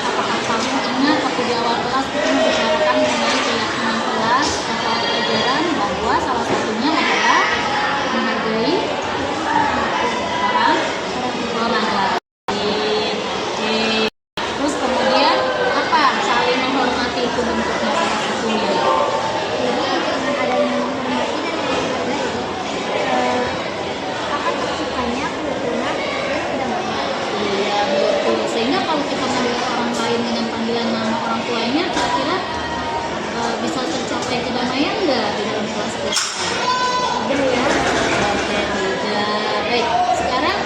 apakah kamu ingat waktu di awal kelas kita membicarakan mengenai keyakinan kelas atau pelajaran bahwa salah satunya adalah menghargai orang lain. Oke. Terus kemudian apa? Saling menghormati itu bentuknya salah satunya. Iya betul. Sehingga kalau kita melihat orang lain dengan panggilan nama orang tuanya, kira-kira bisa tercapai kedamaian nggak di dalam kelas kita? Oke, tidak. Baik, sekarang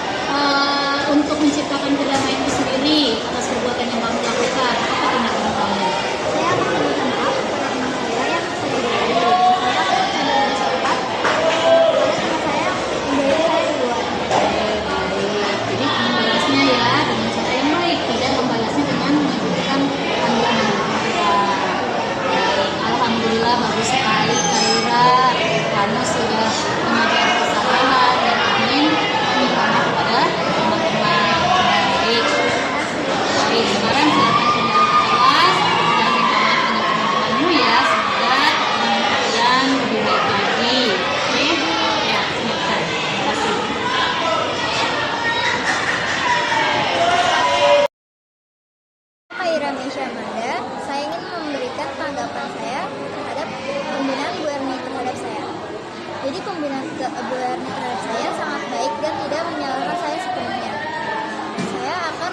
untuk menciptakan kedamaian itu sendiri atas perbuatan yang kamu lakukan, apa tindakan kamu? Saya akan meminta maaf kepada teman saya yang saya beri, dan saya akan sadar dan cepat kepada teman saya yang menjadi saya duluan. Baik, jadi membalasnya ya dengan cara yang baik, tidak membalasnya dengan menyebutkan panggilan nama kita. Baik, alhamdulillah bagus sekali Kaira, kamu sudah mengajar kesabaran dan ingin meminta maaf kepada teman-teman. Baik, baik sekarang silakan kembali ke kelas dan minta maaf dengan teman-temanmu ya, semoga pertemuan kalian lebih baik lagi. Oke, ya silakan. Terima kasih. Kaira Mesya Amanda, saya ingin memberikan tanggapan saya terhadap pembinaan Bu Erni terhadap saya. Jadi pembinaan Bu Erni terhadap saya sangat baik dan tidak menyalahkan saya sepenuhnya. Saya akan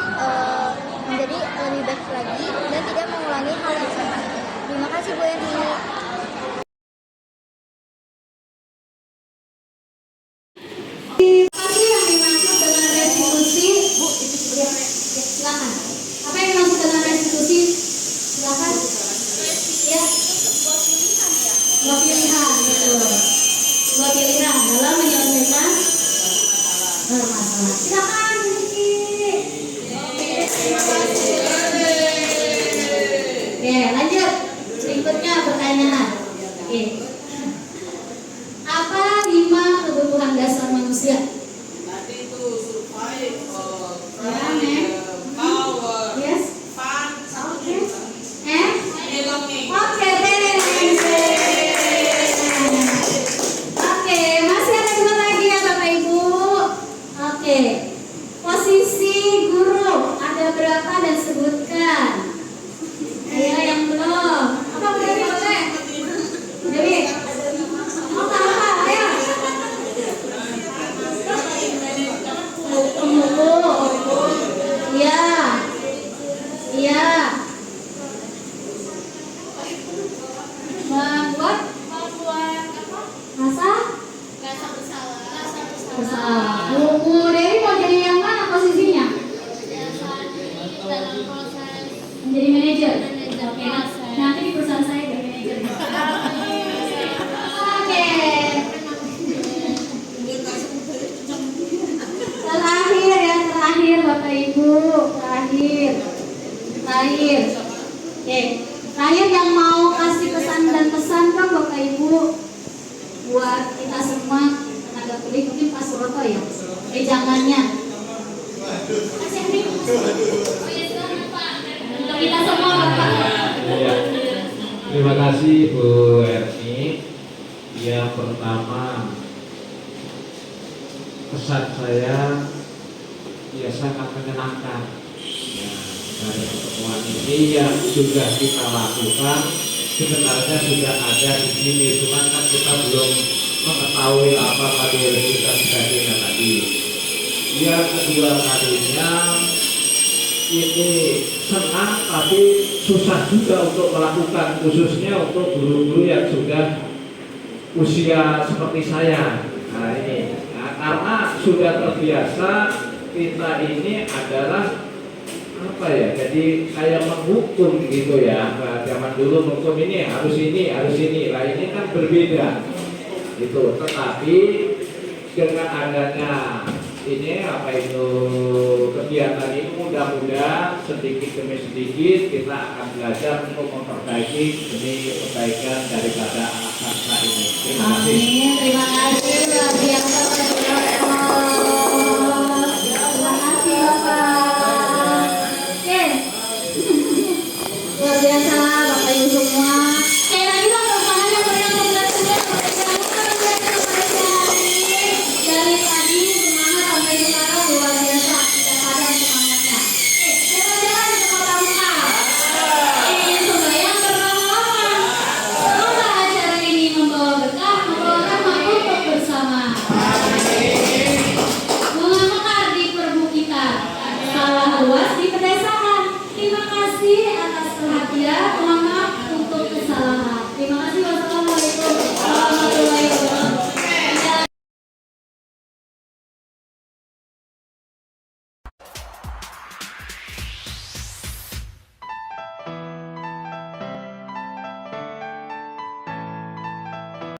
menjadi lebih baik lagi dan tidak mengulangi hal yang sama. Terima kasih Bu Erni. Apa yang dimaksud dengan restitusi? Bu, ya, silakan. Apa yang dimaksud dengan restitusi? Silakan. Ya. Dua pilihan, betul. Dua pilihan dalam menyelesaikan permasalahan. Silakan, Niki. Terima kasih. Oke, lanjut. Berikutnya pertanyaan. Oke. Apa 5 kebutuhan dasar manusia? Tadi itu survive, Power. Yes. fun, Oke. belonging. Oke, Oke, masih ada 2 lagi ya Bapak Ibu. Oke. Posisi guru ada berapa dan sebutkan. Ayo yang belum. Apa boleh? Dewi. Oh, apa? Ayo. Iya. Iya. Membuat rasa bersalah. Bu Dewi mau jadi yang mana posisinya? Menjadi manajer. Oke. Nanti di perusahaan saya jadi manajer. Oke. Terakhir Bapak Ibu, terakhir. Oke. Terakhir yang mau kasih pesan dan pesan kan Bapak Ibu buat kita semua tenaga pendidik, mungkin Pak Suroto ya. Jangannya. Untuk kita semua Bapak. Ya. Terima kasih Bu Erni. Yang pertama, kesan saya ya sangat menyenangkan. Ya, dari pertemuan ini yang sudah kita lakukan sebenarnya sudah ada di sini, cuman kan kita belum mengetahui apa materi dan sebagainya tadi. Yang kedua kalinya ini senang tapi susah juga untuk melakukan, khususnya untuk guru-guru yang sudah usia seperti saya. Nah ini, karena sudah terbiasa kita ini adalah apa ya, jadi kayak menghukum gitu ya. Nah, zaman dulu menghukum ini harus ini, lah ini kan berbeda. itu. Tetapi dengan adanya ini apa itu kegiatan ini, mudah-mudahan sedikit demi sedikit kita akan belajar untuk memperbaiki demi kebaikan daripada anak bangsa ini. Terima kasih. Amin. Terima kasih luar biasa Pak Direktur. Terima kasih Bapak. Oke. Luar biasa.